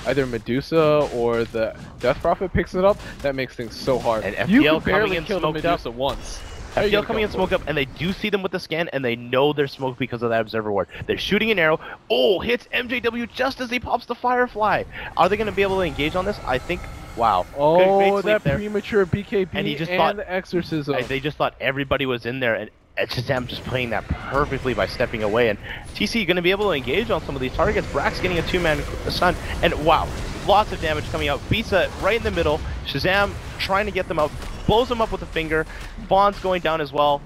either Medusa or the Death Prophet picks it up, that makes things so hard. And FTL you can coming barely in kill the smoked Medusa up. once. FDL coming in smoked up, and they do see them with the scan, and they know they're smoked because of that Observer Ward. They're shooting an arrow. Oh, hits MJW just as he pops the Firefly. Are they going to be able to engage on this? I think. Wow. Oh, that premature BKB and he just thought, the Exorcism. They just thought everybody was in there, and Shazam just playing that perfectly by stepping away. And TC going to be able to engage on some of these targets. Brax getting a 2-man stun, and wow, lots of damage coming out. Bisa right in the middle. Shazam trying to get them out. Blows him up with a finger. Bond's going down as well.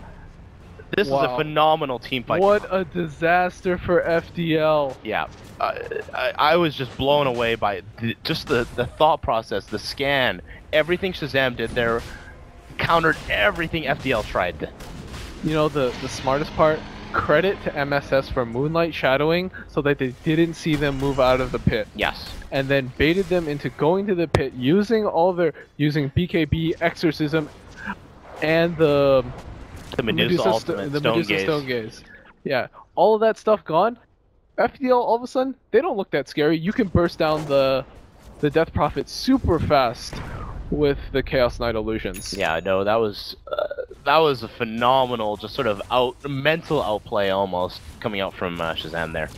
This is a phenomenal team fight. What a disaster for FDL. Yeah, I was just blown away by just the thought process, the scan, everything Shazam did there, countered everything FDL tried. You know, the smartest part? Credit to MSS for moonlight shadowing so that they didn't see them move out of the pit. Yes. And then baited them into going to the pit using BKB, Exorcism, and the Medusa Stone Gaze. Yeah, all of that stuff gone. FDL all of a sudden, they don't look that scary. You can burst down the Death Prophet super fast with the Chaos Knight illusions. Yeah, no, that was a phenomenal, just sort of mental outplay almost coming out from Shazam there.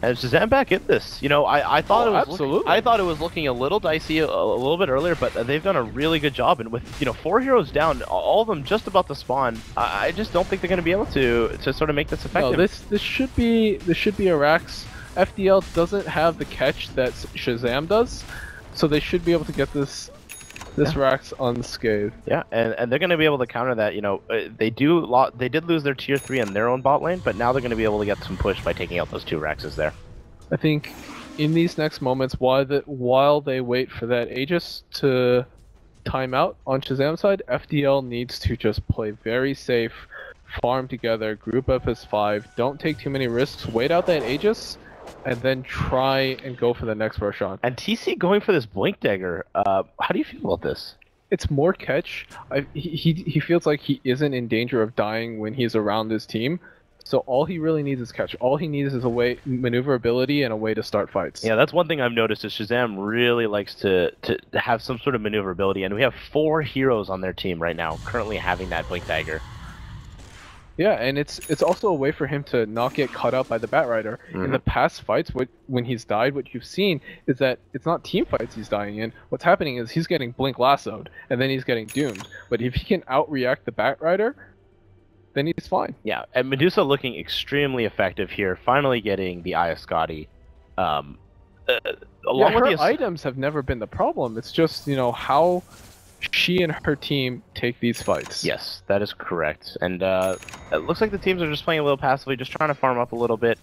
And Shazam back in this. You know, I thought it was looking a little dicey a little bit earlier, but they've done a really good job. And with 4 heroes down, all of them just about to spawn, I just don't think they're going to be able to sort of make this effective. No, this should be a Rax. FDL doesn't have the catch that Shazam does, so they should be able to get this Rax unscathed. Yeah, and they're going to be able to counter that. You know, they did lose their tier 3 in their own bot lane, but now they're going to be able to get some push by taking out those 2 Raxes there. I think in these next moments, while they wait for that Aegis to time out on Shazam's side, FDL needs to just play very safe, farm together, group up as 5, don't take too many risks, wait out that Aegis, and then try and go for the next Roshan. And TC going for this Blink Dagger, how do you feel about this? It's more catch. He feels like he isn't in danger of dying when he's around his team, so all he really needs is catch. All he needs is maneuverability and a way to start fights. Yeah, that's one thing I've noticed is Shazam really likes to have some sort of maneuverability, and we have 4 heroes on their team right now currently having that Blink Dagger. Yeah, and it's also a way for him to not get caught out by the Batrider. In the past fights, when he's died, what you've seen is that it's not team fights he's dying in. What's happening is he's getting Blink lassoed, and then he's getting doomed. But if he can outreact the Batrider, then he's fine. Yeah, and Medusa looking extremely effective here, finally getting the Aya Scotty. Along with her items have never been the problem. It's just, how she and her team take these fights. Yes, that is correct. And it looks like the teams are just playing a little passively, just trying to farm up a little bit.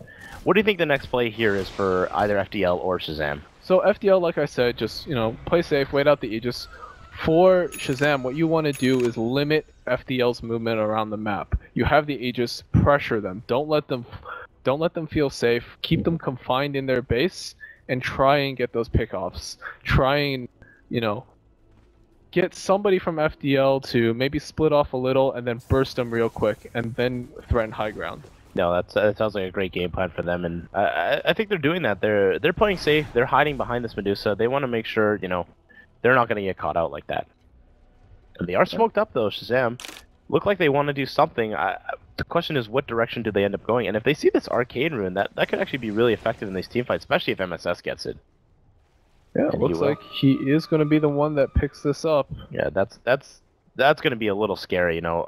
What do you think the next play here is for either FDL or Shazam? So FDL, like I said, just play safe, wait out the Aegis. For Shazam, what you want to do is limit FDL's movement around the map. You have the Aegis, pressure them. Don't let them feel safe. Keep them confined in their base and try and get those pickoffs. Try and, get somebody from FDL to maybe split off a little and then burst them real quick and then threaten high ground. No, that sounds like a great game plan for them, and I think they're doing that. They're playing safe. They're hiding behind this Medusa. They want to make sure they're not going to get caught out like that. And they are smoked up though, Shazam. Look like they want to do something. The question is, what direction do they end up going? And if they see this arcade rune, that could actually be really effective in these team fights, especially if MSS gets it. Yeah, it looks like he is going to be the one that picks this up. Yeah, that's going to be a little scary, you know.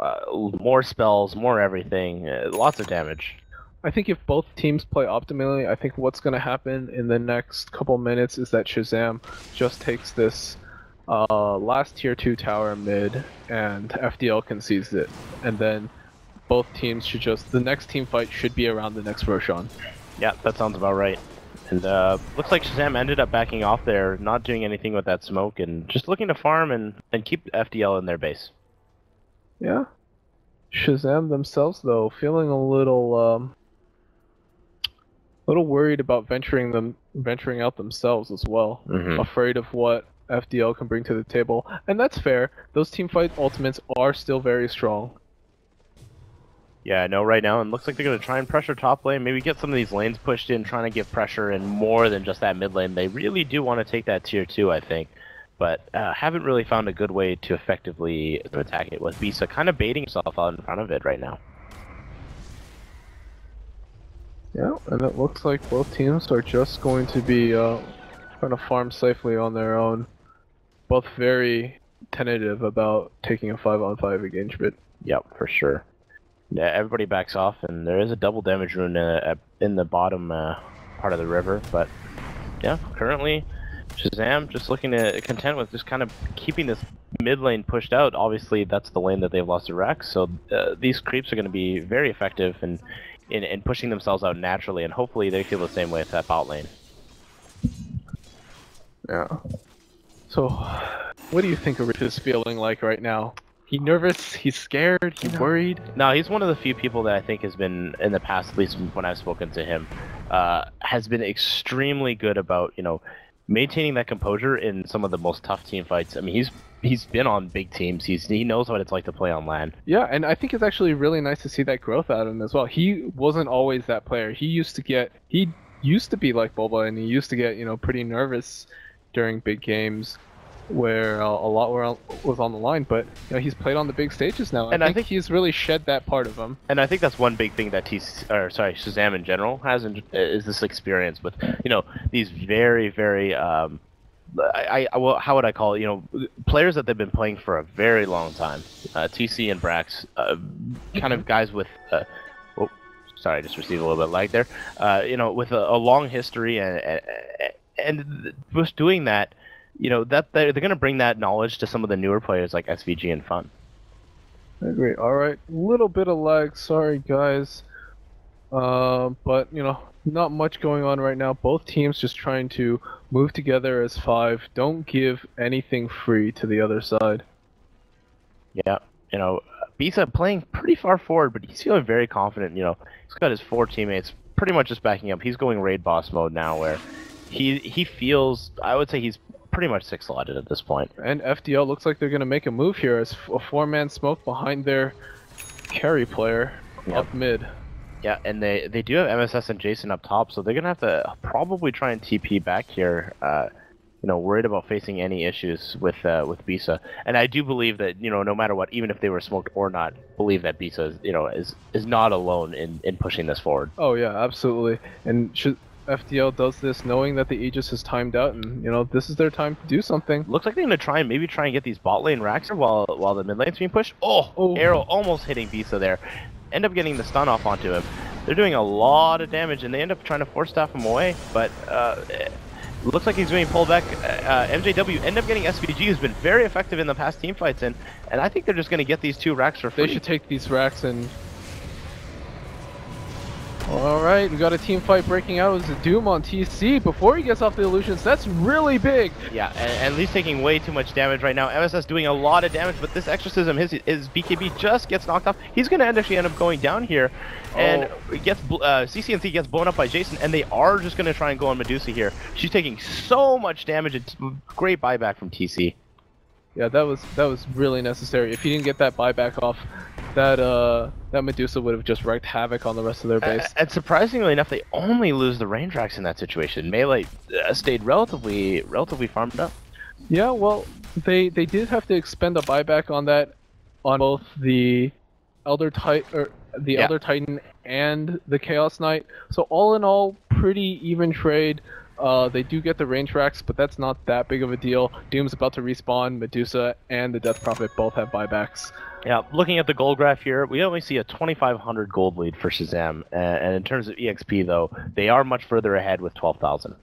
More spells, more everything, lots of damage. I think if both teams play optimally, I think what's going to happen in the next couple minutes is that Shazam just takes this last tier 2 tower mid, and FDL concedes it. And then both teams should just... the next team fight should be around the next Roshan. Yeah, that sounds about right. And looks like Shazam ended up backing off there, not doing anything with that smoke, and just looking to farm and keep FDL in their base. Yeah. Shazam themselves, though, feeling a little worried about venturing out themselves as well. Afraid of what FDL can bring to the table, and that's fair. Those team fight ultimates are still very strong. Yeah, I know right now, and looks like they're going to try and pressure top lane, maybe get some of these lanes pushed in, trying to give pressure in more than just that mid lane. They really do want to take that tier 2, I think, but haven't really found a good way to effectively attack it, with Bisa kind of baiting himself out in front of it right now. Yeah, and it looks like both teams are just going to be trying to farm safely on their own. Both very tentative about taking a 5-on-5 engagement. Yep, for sure. Yeah, everybody backs off, and there is a double damage rune in the bottom part of the river, but yeah, currently Shazam just looking to content with just kind of keeping this mid lane pushed out. Obviously, that's the lane that they've lost to Rex, so these creeps are going to be very effective in pushing themselves out naturally, and hopefully they feel the same way with that bot lane. Yeah. So, what do you think Arif is feeling like right now? He nervous? He's scared? He's worried? No, he's one of the few people that I think has been, in the past, at least when I've spoken to him, has been extremely good about, you know, maintaining that composure in some of the most tough team fights. I mean, he's been on big teams. He knows what it's like to play on LAN. Yeah, and I think it's actually really nice to see that growth out of him as well. He wasn't always that player. He used to be like Boba, and he used to get, you know, pretty nervous during big games, where a lot was on the line, but you know, he's played on the big stages now, and I think he's really shed that part of him. And I think that's one big thing that Shazam in general has, is this experience with, you know, these very, very well, how would I call it? You know, players that they've been playing for a very long time. TC and Brax, kind of guys with. Oh, sorry, I just received a little bit of lag there. You know, with a long history, and just doing that. You know, that they're going to bring that knowledge to some of the newer players like SVG and Fun. I agree. Alright, little bit of lag, sorry guys. But, you know, not much going on right now. Both teams just trying to move together as 5. Don't give anything free to the other side. Yeah, you know, Bisa playing pretty far forward, but he's feeling very confident. You know, he's got his 4 teammates pretty much just backing up. He's going raid boss mode now, where he feels, I would say he's pretty much 6-slotted at this point. And FDL looks like they're going to make a move here as a 4-man smoke behind their carry player up mid. Yeah, and they do have MSS and Jason up top, so they're going to have to probably try and TP back here, you know, worried about facing any issues with Bisa. And I do believe that, you know, no matter what, even if they were smoked or not, believe that Bisa, you know, is not alone in pushing this forward. Oh yeah, absolutely. And FDL does this knowing that the Aegis is timed out, and you know, this is their time to do something. Looks like they're gonna try and get these bot lane racks while the mid lane's being pushed. Oh, arrow almost hitting Bisa there. End up getting the stun off onto him. They're doing a lot of damage, and they end up trying to force staff him away, but looks like he's being pulled back. MJW end up getting SVG, who's been very effective in the past team fights, and I think they're just gonna get these 2 racks for free. They should take these racks and... Alright, we got a team fight breaking out. It was a Doom on TC before he gets off the illusions. That's really big. Yeah, and Lee's taking way too much damage right now. MSS doing a lot of damage, but this exorcism, his BKB just gets knocked off. He's going to actually end up going down here, and gets CCNC gets blown up by Jason, and they are just going to try and go on Medusa here. She's taking so much damage. It's great buyback from TC. Yeah, that was really necessary. If he didn't get that buyback off, that Medusa would have just wreaked havoc on the rest of their base. And surprisingly enough, they only lose the range racks in that situation. Melee stayed relatively farmed up. Yeah, well, they did have to expend a buyback on that on both the Yeah. Elder Titan and the Chaos Knight. So all in all, pretty even trade. They do get the range racks, but that's not that big of a deal. Doom's about to respawn. Medusa and the Death Prophet both have buybacks. Yeah, looking at the gold graph here, we only see a 2,500 gold lead for Shazam, and in terms of EXP though, they are much further ahead with 12,000.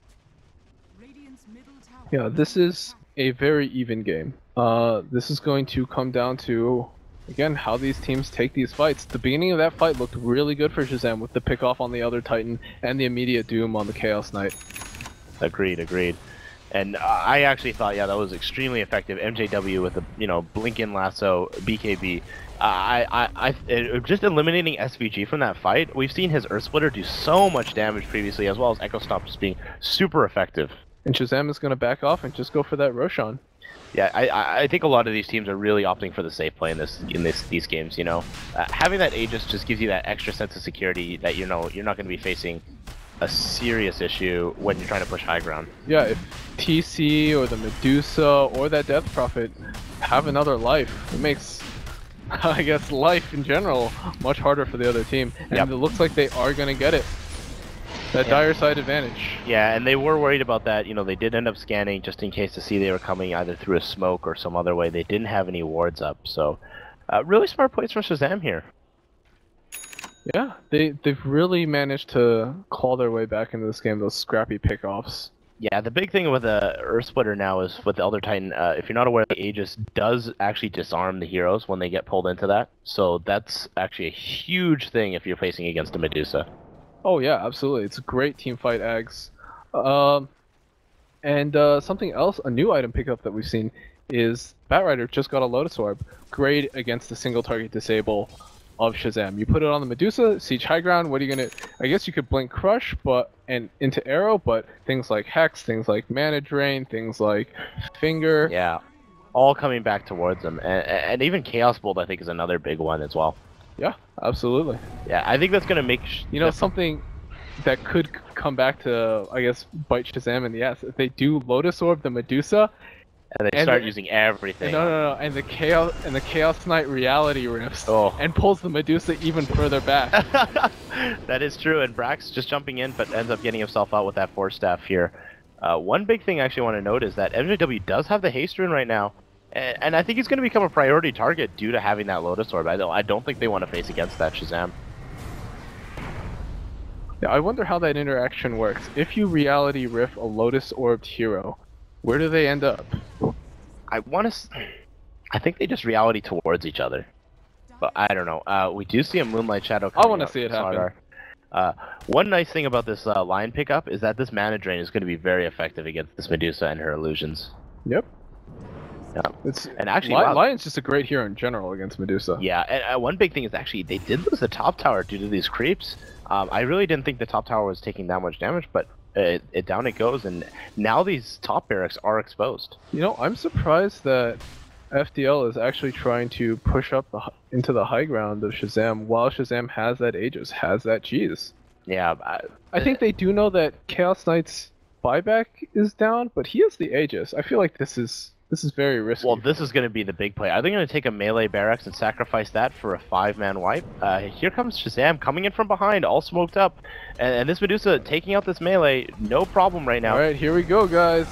Radiant's middle tower. Yeah, this is a very even game. This is going to come down to, again, how these teams take these fights. The beginning of that fight looked really good for Shazam with the pickoff on the Elder Titan and the immediate Doom on the Chaos Knight. Agreed. And I actually thought, yeah, that was extremely effective. MJW with the, blink-in lasso, BKB. Just eliminating SVG from that fight. We've seen his Earth Splitter do so much damage previously, as well as Echo Stomp just being super effective. And Shazam is going to back off and just go for that Roshan. Yeah, I think a lot of these teams are really opting for the safe play in these games. Having that Aegis just gives you that extra sense of security that you're not going to be facing a serious issue when you're trying to push high ground. Yeah, if TC or the Medusa or that Death Prophet have another life, it makes, I guess, life in general much harder for the other team. And Yep. It looks like they are going to get it. That dire side advantage. Yeah, and they were worried about that. They did end up scanning just in case to see they were coming either through a smoke or some other way. They didn't have any wards up, so really smart plays from Shazam here. Yeah, they've really managed to claw their way back into this game, those scrappy pickoffs. Yeah, the big thing with the Earth Splitter now is with the Elder Titan, if you're not aware, the Aegis does actually disarm the heroes when they get pulled into that. So that's actually a huge thing if you're facing against a Medusa. Oh yeah, absolutely. It's a great team fight, Ags. Something else, a new item pickup that we've seen is Batrider just got a Lotus Orb. Great against the single target disable of Shazam. You put it on the Medusa, siege high ground, what are you gonna... I guess you could blink Crush and into Arrow, but things like Hex, things like Mana Drain, things like Finger... Yeah, all coming back towards them. And even Chaos Bolt, I think, is another big one as well. Yeah, absolutely. Yeah, I think that's gonna make... Something that could come back to, I guess, bite Shazam in the ass. If they do Lotus Orb the Medusa... And they start using everything. No. And the Chaos Knight reality rifts and pulls the Medusa even further back. That is true, and Brax just jumping in, but ends up getting himself out with that Force Staff here. One big thing I actually want to note is that MJW does have the haste rune right now, and I think he's going to become a priority target due to having that Lotus Orb. I don't think they want to face against that Shazam. Yeah, I wonder how that interaction works. If you reality riff a Lotus Orbed hero, where do they end up? I think they just reality towards each other. But I don't know. We do see a Moonlight Shadow coming I want to out see it from happen. Sardar. One nice thing about this line pickup is that this Mana Drain is going to be very effective against this Medusa and her illusions. Yep. Yeah. And actually, Lion's just a great hero in general against Medusa. Yeah, and one big thing is actually they did lose the top tower due to these creeps. I really didn't think the top tower was taking that much damage, but down it goes, and now these top barracks are exposed. I'm surprised that FDL is actually trying to push up into the high ground of Shazam while Shazam has that Aegis, has that cheese. Yeah, I think they do know that Chaos Knight's buyback is down, but he has the Aegis. I feel like this is very risky. Well, this is going to be the big play. Are they going to take a melee barracks and sacrifice that for a 5-man wipe? Here comes Shazam coming in from behind, all smoked up. And this Medusa taking out this melee, no problem right now. Alright, here we go, guys.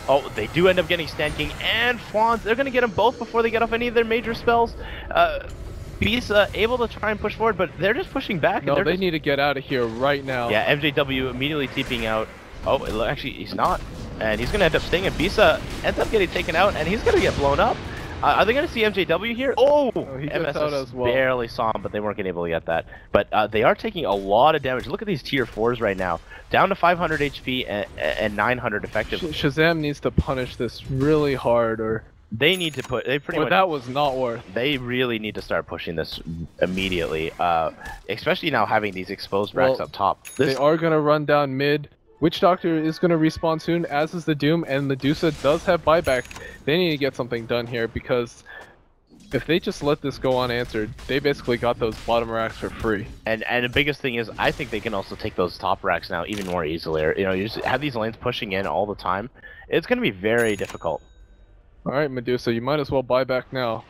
Oh, they do end up getting Stand King and Fawns. They're going to get them both before they get off any of their major spells. Bisa able to try and push forward, but they're just pushing back. No, they need to get out of here right now. Yeah, MJW immediately TPing out. Oh, actually, he's not. And he's going to end up staying, and Bisa ends up getting taken out, and he's going to get blown up. Are they going to see MJW here? Oh, he gets out as well. Barely saw him, but they weren't able to get that. But they are taking a lot of damage. Look at these tier 4s right now. Down to 500 HP and 900 effective. Shazam needs to punish this really hard, or... They need to put... that was not worth. They really need to start pushing this immediately. Especially now having these exposed racks up top. They are going to run down mid. Witch Doctor is going to respawn soon, as is the Doom, and Medusa does have buyback. They need to get something done here, because if they just let this go unanswered, they basically got those bottom racks for free. And the biggest thing is, I think they can also take those top racks now even more easily. You just have these lanes pushing in all the time. It's going to be very difficult. Alright, Medusa, you might as well buy back now.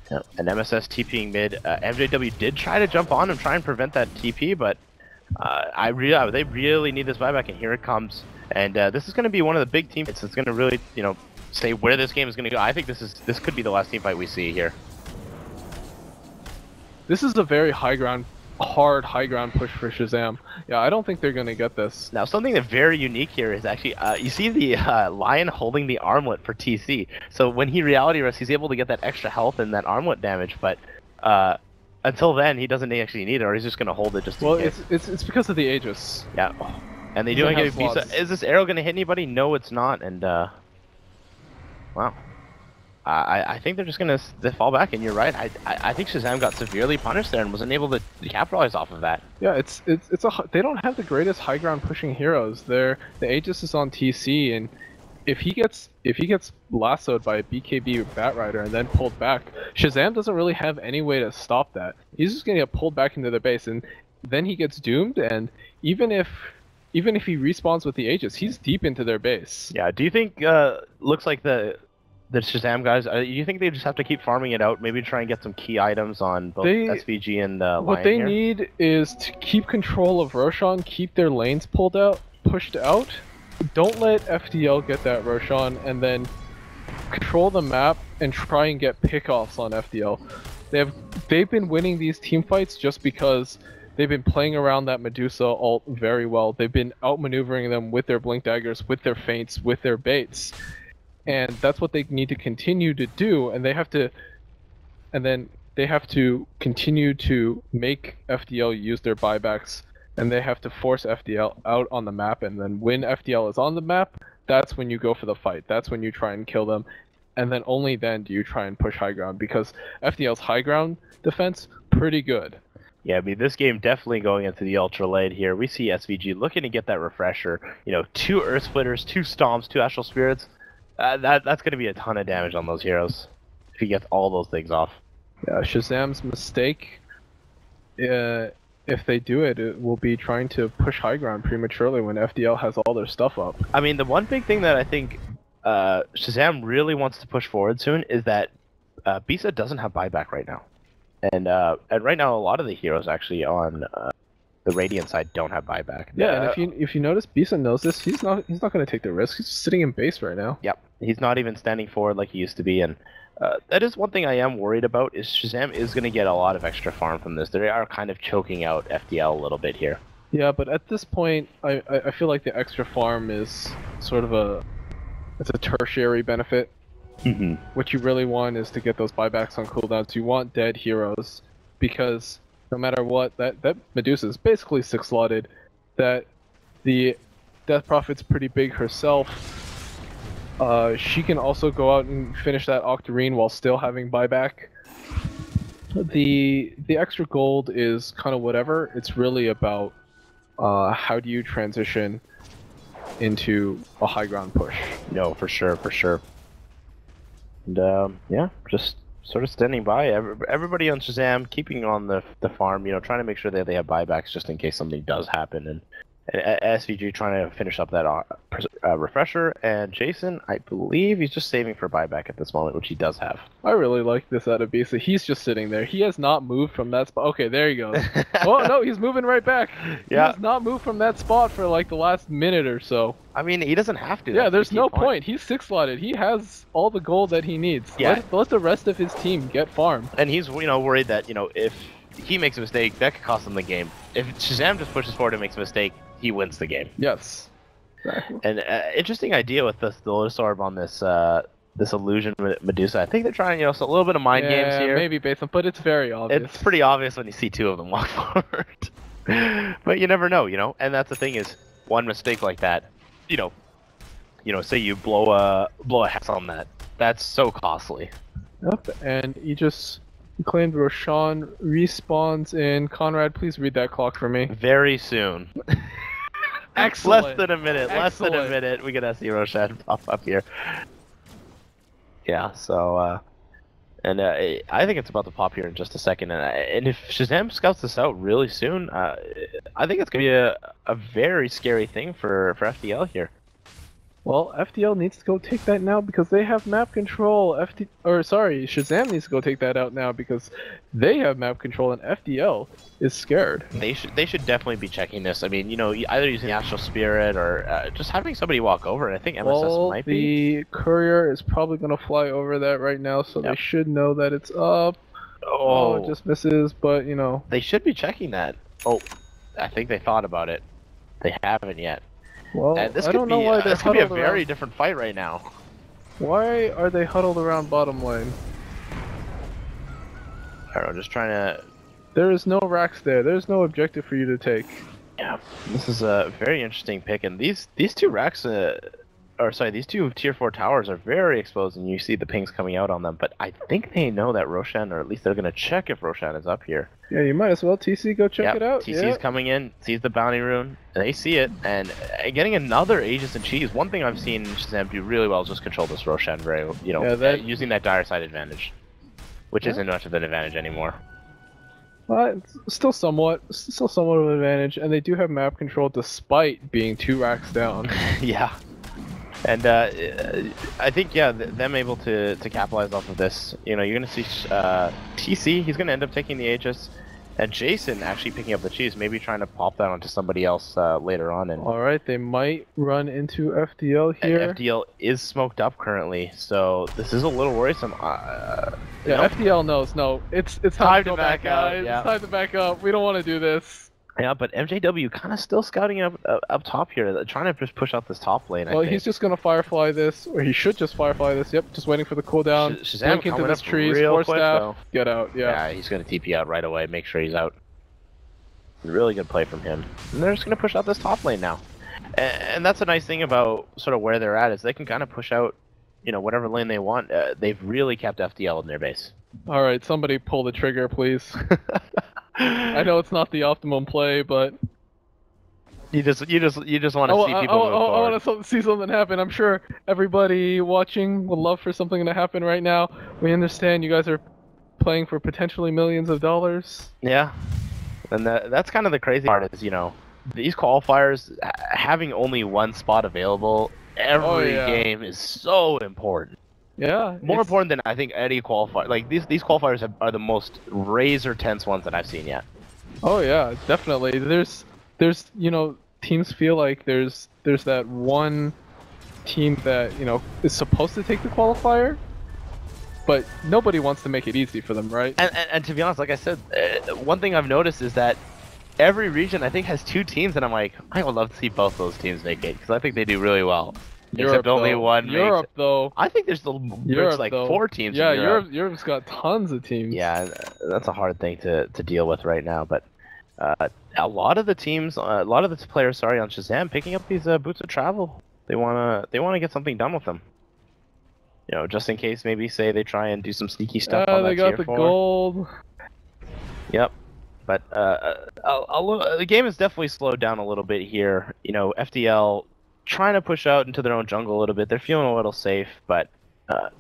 Yeah, an MSS TPing mid. MJW did try to jump on and try and prevent that TP, but they really need this buyback, and here it comes. And this is going to be one of the big team fights that's going to really, say where this game is going to go. I think this could be the last team fight we see here. This is a very hard high ground push for Shazam. Yeah, I don't think they're going to get this. Now, something that's very unique here is actually, you see the Lion holding the armlet for TC. So when he reality rests, he's able to get that extra health and that armlet damage, but until then, he doesn't actually need it, or he's just going to hold it just in case. It's because of the Aegis. Yeah. And they do get Bisa. Is this arrow going to hit anybody? No, it's not, and wow. I think they're just gonna fall back, and you're right. I think Shazam got severely punished there and wasn't able to capitalize off of that. Yeah, they don't have the greatest high ground pushing heroes. The Aegis is on TC, and if he gets lassoed by a BKB Batrider and then pulled back, Shazam doesn't really have any way to stop that. He's just gonna get pulled back into their base, and then he gets doomed. And even if he respawns with the Aegis, he's deep into their base. Yeah. Do you think looks like the Shazam guys, you think they just have to keep farming it out, maybe try and get some key items on both SVG and Lion What they here? need is to keep control of Roshan, keep their lanes pushed out. Don't let FDL get that Roshan, and then control the map and try and get pickoffs on FDL. They've been winning these team fights just because they've been playing around that Medusa ult very well. They've been outmaneuvering them with their blink daggers, with their feints, with their baits. And that's what they need to continue to do, and then they have to continue to make FDL use their buybacks, and they have to force FDL out on the map, and then when FDL is on the map, that's when you go for the fight. That's when you try and kill them, and then only then do you try and push high ground, because FDL's high ground defense, pretty good. Yeah, I mean, this game definitely going into the ultra late here. We see SVG looking to get that refresher. 2 Earth Splitters, 2 Stomps, 2 Astral Spirits. That's going to be a ton of damage on those heroes if he gets all those things off. Yeah, Shazam's mistake, if they do it, it will be trying to push high ground prematurely when FDL has all their stuff up. I mean, the one big thing that I think Shazam really wants to push forward soon is that Bisa doesn't have buyback right now. And right now, a lot of the heroes actually on the Radiant side don't have buyback. Yeah, and if you notice, Bisa knows this. He's not going to take the risk. He's just sitting in base right now. Yep, he's not even standing forward like he used to be, and that is one thing I am worried about. Is Shazam is going to get a lot of extra farm from this. They are kind of choking out FDL a little bit here. Yeah, but at this point, I feel like the extra farm is sort of it's a tertiary benefit. Mm-hmm. What you really want is to get those buybacks on cooldowns. You want dead heroes, because no matter what, that Medusa is basically 6-slotted. That the Death Prophet's pretty big herself. She can also go out and finish that Octarine while still having buyback. The extra gold is kind of whatever. It's really about how do you transition into a high ground push. No, for sure, for sure. And yeah, just sort of standing by. Everybody on Shazam keeping on the farm, trying to make sure that they have buybacks just in case something does happen. And SVG trying to finish up that refresher. And Jason, I believe he's just saving for buyback at this moment, which he does have. I really like this out of Bisa. He's just sitting there. He has not moved from that spot. Okay, there he goes. Oh no, he's moving right back. Yeah. He has not moved from that spot for like the last minute or so. I mean, he doesn't have to. Yeah, there's no point. He's 6-slotted. He has all the gold that he needs. Yeah. Let the rest of his team get farm. And he's, worried that, if he makes a mistake, that could cost him the game. If Shazam just pushes forward and makes a mistake, he wins the game. Yes. Exactly. And interesting idea with the Lotus Orb on this this illusion Medusa. I think they're trying, a little bit of mind games here. Maybe based on, but it's very obvious. It's pretty obvious when you see 2 of them walk forward. But you never know, And that's the thing is, one mistake like that, say you blow a hex on that. That's so costly. Yep. And he claimed Roshan respawns in. Conrad, please read that clock for me. Very soon. Excellent. Less than a minute. Excellent. Less than a minute. We're gonna see Roshan pop up here. Yeah. So, and I think it's about to pop here in just a second. And if Shazam scouts this out really soon, I think it's gonna be a very scary thing for FDL here. Well, FDL needs to go take that now because they have map control. Shazam needs to go take that out now because they have map control and FDL is scared. They should definitely be checking this. I mean, you know, either using Astral Spirit or just having somebody walk over it. I think MSS might be. The courier is probably gonna fly over that right now, so they should know that it's up. Oh, it just misses, but you know. They should be checking that. Oh, I think they thought about it. They haven't yet. Well, this I don't know why they're this could be a huddled very around. different fight right now. Why are they huddled around bottom lane? I don't know, just trying to... There is no racks there. There's no objective for you to take. Yeah, this is a very interesting pick, and these two racks, these two tier 4 towers are very exposed, and you see the pings coming out on them. But I think they know that Roshan, or at least they're gonna check if Roshan is up here. Yeah, you might as well. TC, go check it out. TC is coming in, sees the bounty rune, and they see it, and getting another Aegis and Cheese. One thing I've seen Shazam do really well is just control this Roshan very, you know, using that dire side advantage, which isn't much of an advantage anymore. It's still somewhat of an advantage, and they do have map control despite being 2 racks down. Yeah. And I think, them able to capitalize off of this, you know, you're going to see TC, he's going to end up taking the Aegis, and Jason actually picking up the cheese, maybe trying to pop that onto somebody else later on. And alright, they might run into FDL here. FDL is smoked up currently, so this is a little worrisome. FDL knows, no, it's time to go back, guys. Yeah. It's time to back up. We don't want to do this. Yeah, but MJW kind of still scouting up top here, trying to just push out this top lane. Well, he's just gonna Firefly this, or he should just Firefly this. Yep, just waiting for the cooldown. Shazam into this tree, real quick, though. Get out. Yeah, he's gonna TP out right away. Make sure he's out. Really good play from him. And they're just gonna push out this top lane now, and that's a nice thing about sort of where they're at is they can kind of push out, you know, whatever lane they want. They've really kept FDL in their base. All right, somebody pull the trigger, please. I know it's not the optimum play, but you just want to see people move forward. I want to see something happen. I'm sure everybody watching would love for something to happen right now. We understand you guys are playing for potentially millions of dollars. Yeah, and that's kind of the crazy part is, you know, these qualifiers having only one spot available every game is so important. Yeah, more important than I think any qualifier. Like these qualifiers are the most razor tense ones that I've seen yet. Oh yeah, definitely. There's you know, teams feel like there's that one team that, you know, is supposed to take the qualifier, but nobody wants to make it easy for them, right? And to be honest, like I said, one thing I've noticed is that every region I think has 2 teams, and I'm like, I would love to see both those teams make it because I think they do really well. Europe, except only one. Europe, though. I think there's like 4 teams. Yeah, in Europe. Europe's got tons of teams. Yeah, that's a hard thing to deal with right now. But a lot of the teams, a lot of the players, on Shazam, picking up these boots of travel. They wanna get something done with them. You know, just in case, maybe say they try and do some sneaky stuff. On they got the tier 4. gold. Yep. But the game has definitely slowed down a little bit here. You know, FDL trying to push out into their own jungle a little bit. They're feeling a little safe, but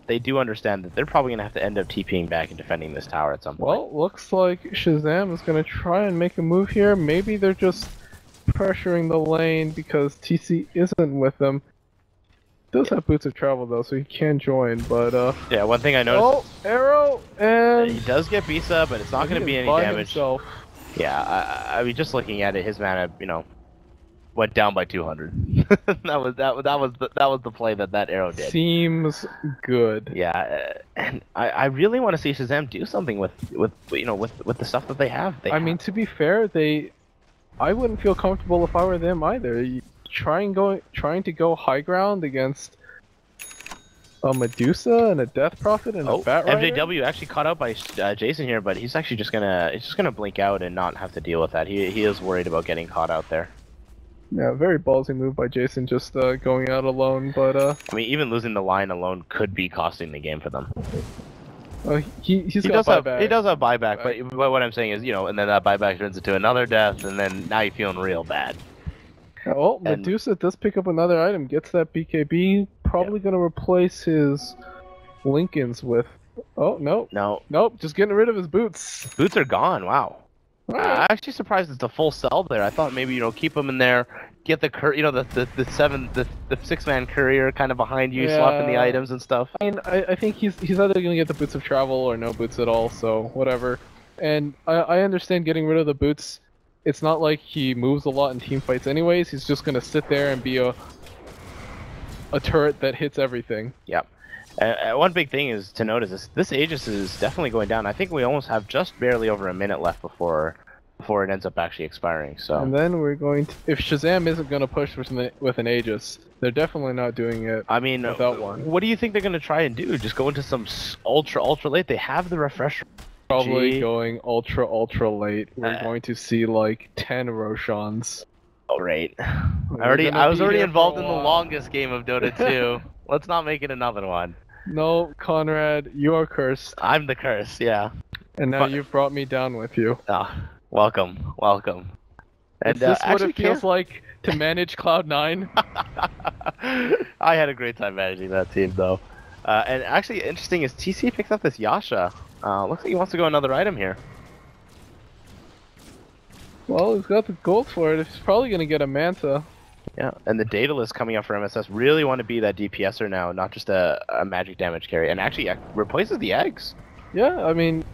they do understand that they're probably going to have to end up TPing back and defending this tower at some point. Well, looks like Shazam is going to try and make a move here. Maybe they're just pressuring the lane because TC isn't with them. Does have boots of travel though, so he can join, but yeah, one thing I noticed... Oh, arrow, and... He does get Bisa, but it's not going to be any damage. Himself. Yeah, I mean, just looking at it, his mana, you know, went down by 200. that was the play that arrow did. Seems good. Yeah, and I really want to see Shazam do something with the stuff that they have. I mean, to be fair, I wouldn't feel comfortable if I were them either. Trying to go high ground against a Medusa and a Death Prophet and a Bat Rider? MJW actually caught up by Jason here, but he's actually just gonna blink out and not have to deal with that. He is worried about getting caught out there. Yeah, very ballsy move by Jason, just going out alone. But I mean, even losing the line alone could be costing the game for them. He does have buyback, but what I'm saying is, you know, and then that buyback turns into another death, and then now you're feeling real bad. Oh, Medusa does pick up another item, gets that BKB, probably gonna replace his Lincolns with... Oh, no. No. Nope, just getting rid of his boots. Boots are gone, wow. I'm actually surprised it's a full sell there. I thought maybe keep him in there, get the the 6-man courier kind of behind you, swapping the Yeah. items and stuff. I mean, I think he's either gonna get the boots of travel or no boots at all, so whatever. And I understand getting rid of the boots. It's not like he moves a lot in team fights anyways. He's just gonna sit there and be a turret that hits everything. Yep. One big thing is to notice this Aegis is definitely going down. I think we almost have just barely over a minute left before it ends up actually expiring. So. And then we're going to, if Shazam isn't gonna push with an Aegis, they're definitely not doing it. I mean, without one. What do you think they're gonna try and do? Just go into some ultra late? They have the refresher. Probably going ultra late. We're going to see like 10 Roshans. Oh, right. I was already involved in the longest game of Dota 2. Let's not make it another one. No, Conrad, you are cursed. I'm the curse, yeah. And now you've brought me down with you. Ah, welcome. And is this what it feels like to manage Cloud9? I had a great time managing that team, though. And actually, interesting is TC picks up this Yasha. Looks like he wants to go another item here. Well, he's got the gold for it. He's probably going to get a Manta. Yeah, and the data list coming up for MSS really want to be that DPSer now, not just a magic damage carry, and actually replaces the eggs. Yeah, I mean,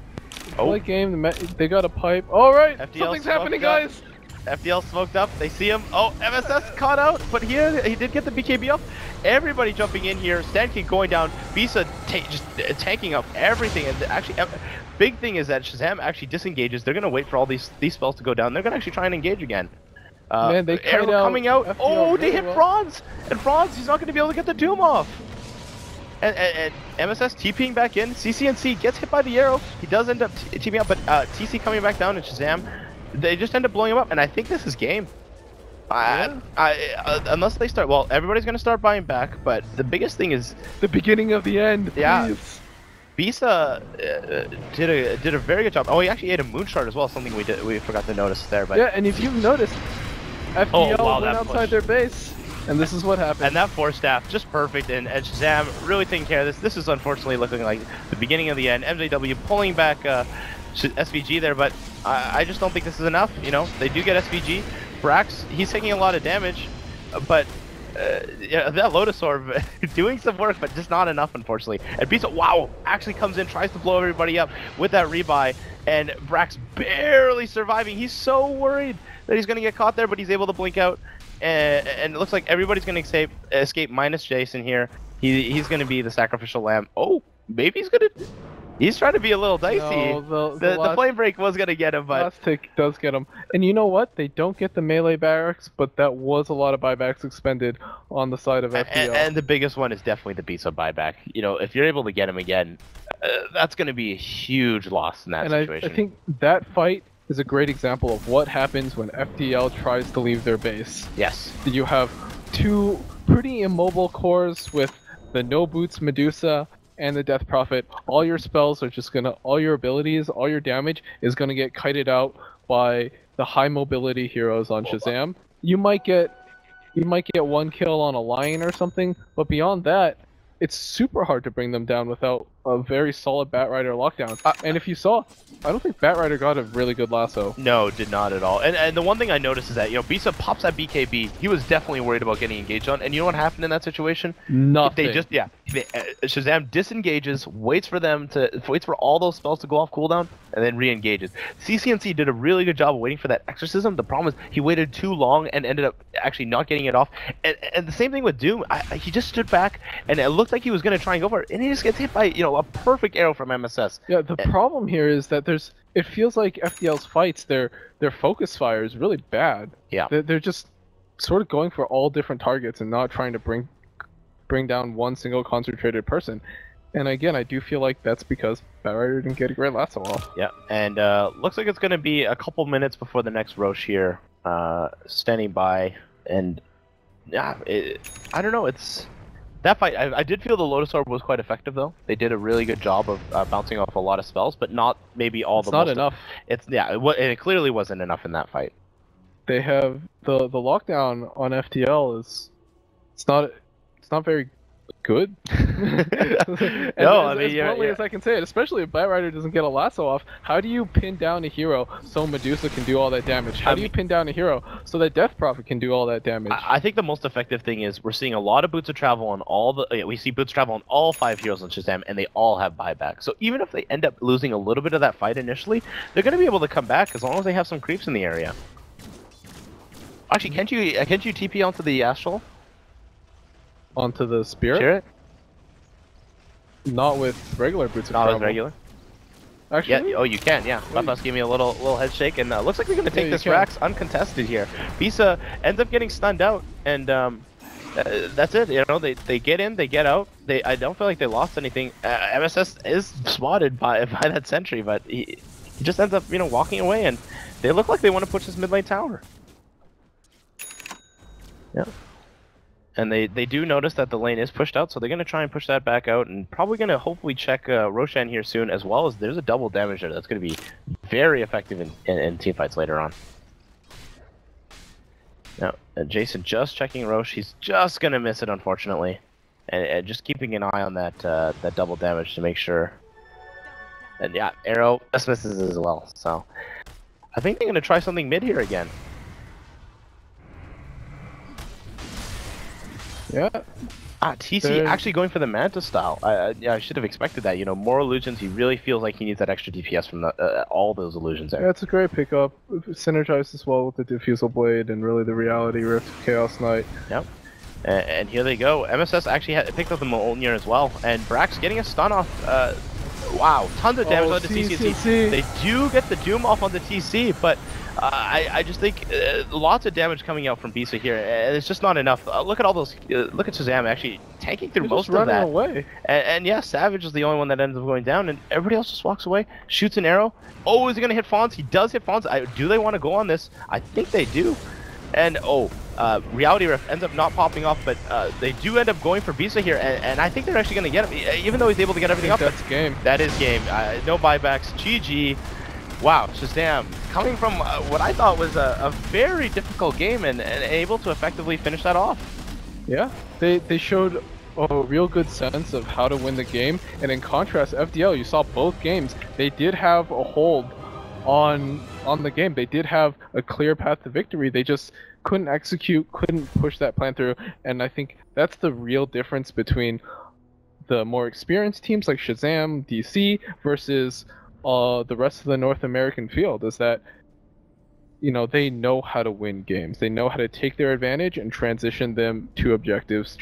late game, they got a pipe. All right, FDL something's happening, guys. FDL smoked up. They see him. Oh, MSS caught out, but here he did get the BKB off. Everybody jumping in here. Stanky going down. Bisa just tanking up everything. And actually, big thing is that Shazam actually disengages. They're gonna wait for all these spells to go down. They're gonna actually try and engage again. Man, they coming out. FDL Oh, they hit well. Franz, and Franz, he's not gonna be able to get the Doom off. And MSS TPing back in. CCNC gets hit by the arrow. He does end up TPing out, but TC coming back down, and Shazam, they just end up blowing him up. And I think this is game. Unless they start, well, everybody's gonna start buying back. But the biggest thing is the beginning of the end. Yeah. Please. Bisa did a very good job. Oh, he actually ate a moonshard as well. Something we forgot to notice there. But yeah, and if you've noticed, FDL went outside push. their base, and this is what happened. And that 4-staff just perfect. And Shazam really taking care of this. This is unfortunately looking like the beginning of the end. MJW pulling back SVG there, but I just don't think this is enough. They do get SVG. Brax, he's taking a lot of damage, but yeah, that Lotus Orb doing some work, but just not enough, unfortunately. And Bisa, wow, actually comes in, tries to blow everybody up with that rebuy, and Brax barely surviving. He's so worried that he's going to get caught there, but he's able to blink out, and it looks like everybody's going to escape minus Jason here. He's going to be the sacrificial lamb. Oh, maybe he's trying to be a little dicey. No, the flame break was going to get him, but last tick does get him. And you know what? They don't get the melee barracks, but that was a lot of buybacks expended on the side of FDL. And the biggest one is definitely the Bisa buyback. If you're able to get him again, that's going to be a huge loss in that situation. I think that fight is a great example of what happens when FDL tries to leave their base. Yes. You have two pretty immobile cores with the no boots Medusa and the Death Prophet. All your spells are just all your abilities, all your damage is gonna get kited out by the high mobility heroes on Shazam. You might get one kill on a lion or something, but beyond that, it's super hard to bring them down without a very solid Batrider lockdown. And if you saw, I don't think Batrider got a really good lasso. No, did not at all. And the one thing I noticed is that, Bisa pops that BKB. He was definitely worried about getting engaged on. And you know what happened in that situation? Nothing. Shazam disengages, waits for all those spells to go off cooldown, and then re-engages. CCNC did a really good job of waiting for that exorcism. The problem is he waited too long and ended up actually not getting it off. And the same thing with Doom. He just stood back, and it looked like he was going to try and go for it. And he just gets hit by, a perfect arrow from MSS. Yeah, the problem here is that it feels like FDL's fights, their focus fire is really bad. Yeah. They're just sort of going for all different targets and not trying to bring down one single concentrated person. And again, I do feel like that's because Batrider didn't get a great lasso off. Yeah, and looks like it's going to be a couple minutes before the next Roche here, standing by. And yeah, I don't know, that fight, I did feel the Lotus Orb was quite effective, though. They did a really good job of bouncing off a lot of spells, but not maybe all it's not enough. It clearly wasn't enough in that fight. They have the lockdown on FDL it's not very good. No, I as mean, bluntly as I can say it, especially if Batrider doesn't get a lasso off, how do you pin down a hero so Medusa can do all that damage? How do you pin down a hero so that Death Prophet can do all that damage? I think the most effective thing is we're seeing a lot of boots of travel on all the. We see boots of travel on all 5 heroes on Shazam, and they all have buyback. So even if they end up losing a little bit of that fight initially, they're going to be able to come back as long as they have some creeps in the area. Actually, can't you TP onto the Astral? Onto the Spirit? Spirit? Not with regular boots of Not travel. as regular. Actually? Yeah. Oh, you can. Yeah. Buffhouse gave me a little head shake, and looks like they're gonna take this Rax uncontested here. Bisa ends up getting stunned out, and that's it. You know, they get in, they get out. I don't feel like they lost anything. MSS is spotted by that sentry, but he just ends up walking away, and they look like they want to push this mid lane tower. Yeah. And they do notice that the lane is pushed out, so they're going to try and push that back out, and probably going to hopefully check Roshan here soon, as well as there's a double damage there that's going to be very effective in teamfights later on. Now, Jason just checking Rosh. He's just going to miss it, unfortunately. And just keeping an eye on that that double damage to make sure. And yeah, Arrow just misses as well. So I think they're going to try something mid here again. Yeah. TC actually going for the Manta style. Yeah, I should have expected that. More illusions. He really feels like he needs that extra DPS from all those illusions there. Yeah, it's a great pickup. It synergizes well with the Diffusal Blade and really the Reality Rift Chaos Knight. Yep. And here they go. MSS actually picked up the Mjolnir as well, and Brax getting a stun off. Wow, tons of damage on the TC. They do get the Doom off on the TC, but I just think lots of damage coming out from Bisa here, and it's just not enough. Look at all those. Look at Shazam actually tanking through most of that. Away. And yeah, Savage is the only one that ends up going down, and everybody else just walks away, shoots an arrow. Oh, is he gonna hit Fawns? He does hit Fawns. Do they want to go on this? I think they do. And Reality Rift ends up not popping off, but they do end up going for Bisa here, and I think they're actually going to get him, even though he's able to get everything up. That's game. That is game. No buybacks. GG. Wow, Shazam coming from what I thought was a very difficult game and able to effectively finish that off. Yeah, they showed a real good sense of how to win the game, and in contrast, FDL, you saw both games, they did have a hold on the game. They did have a clear path to victory. They just couldn't execute, couldn't push that plan through, and I think that's the real difference between the more experienced teams like Shazam, DC versus the rest of the North American field, is that they know how to win games. They know how to take their advantage and transition them to objectives,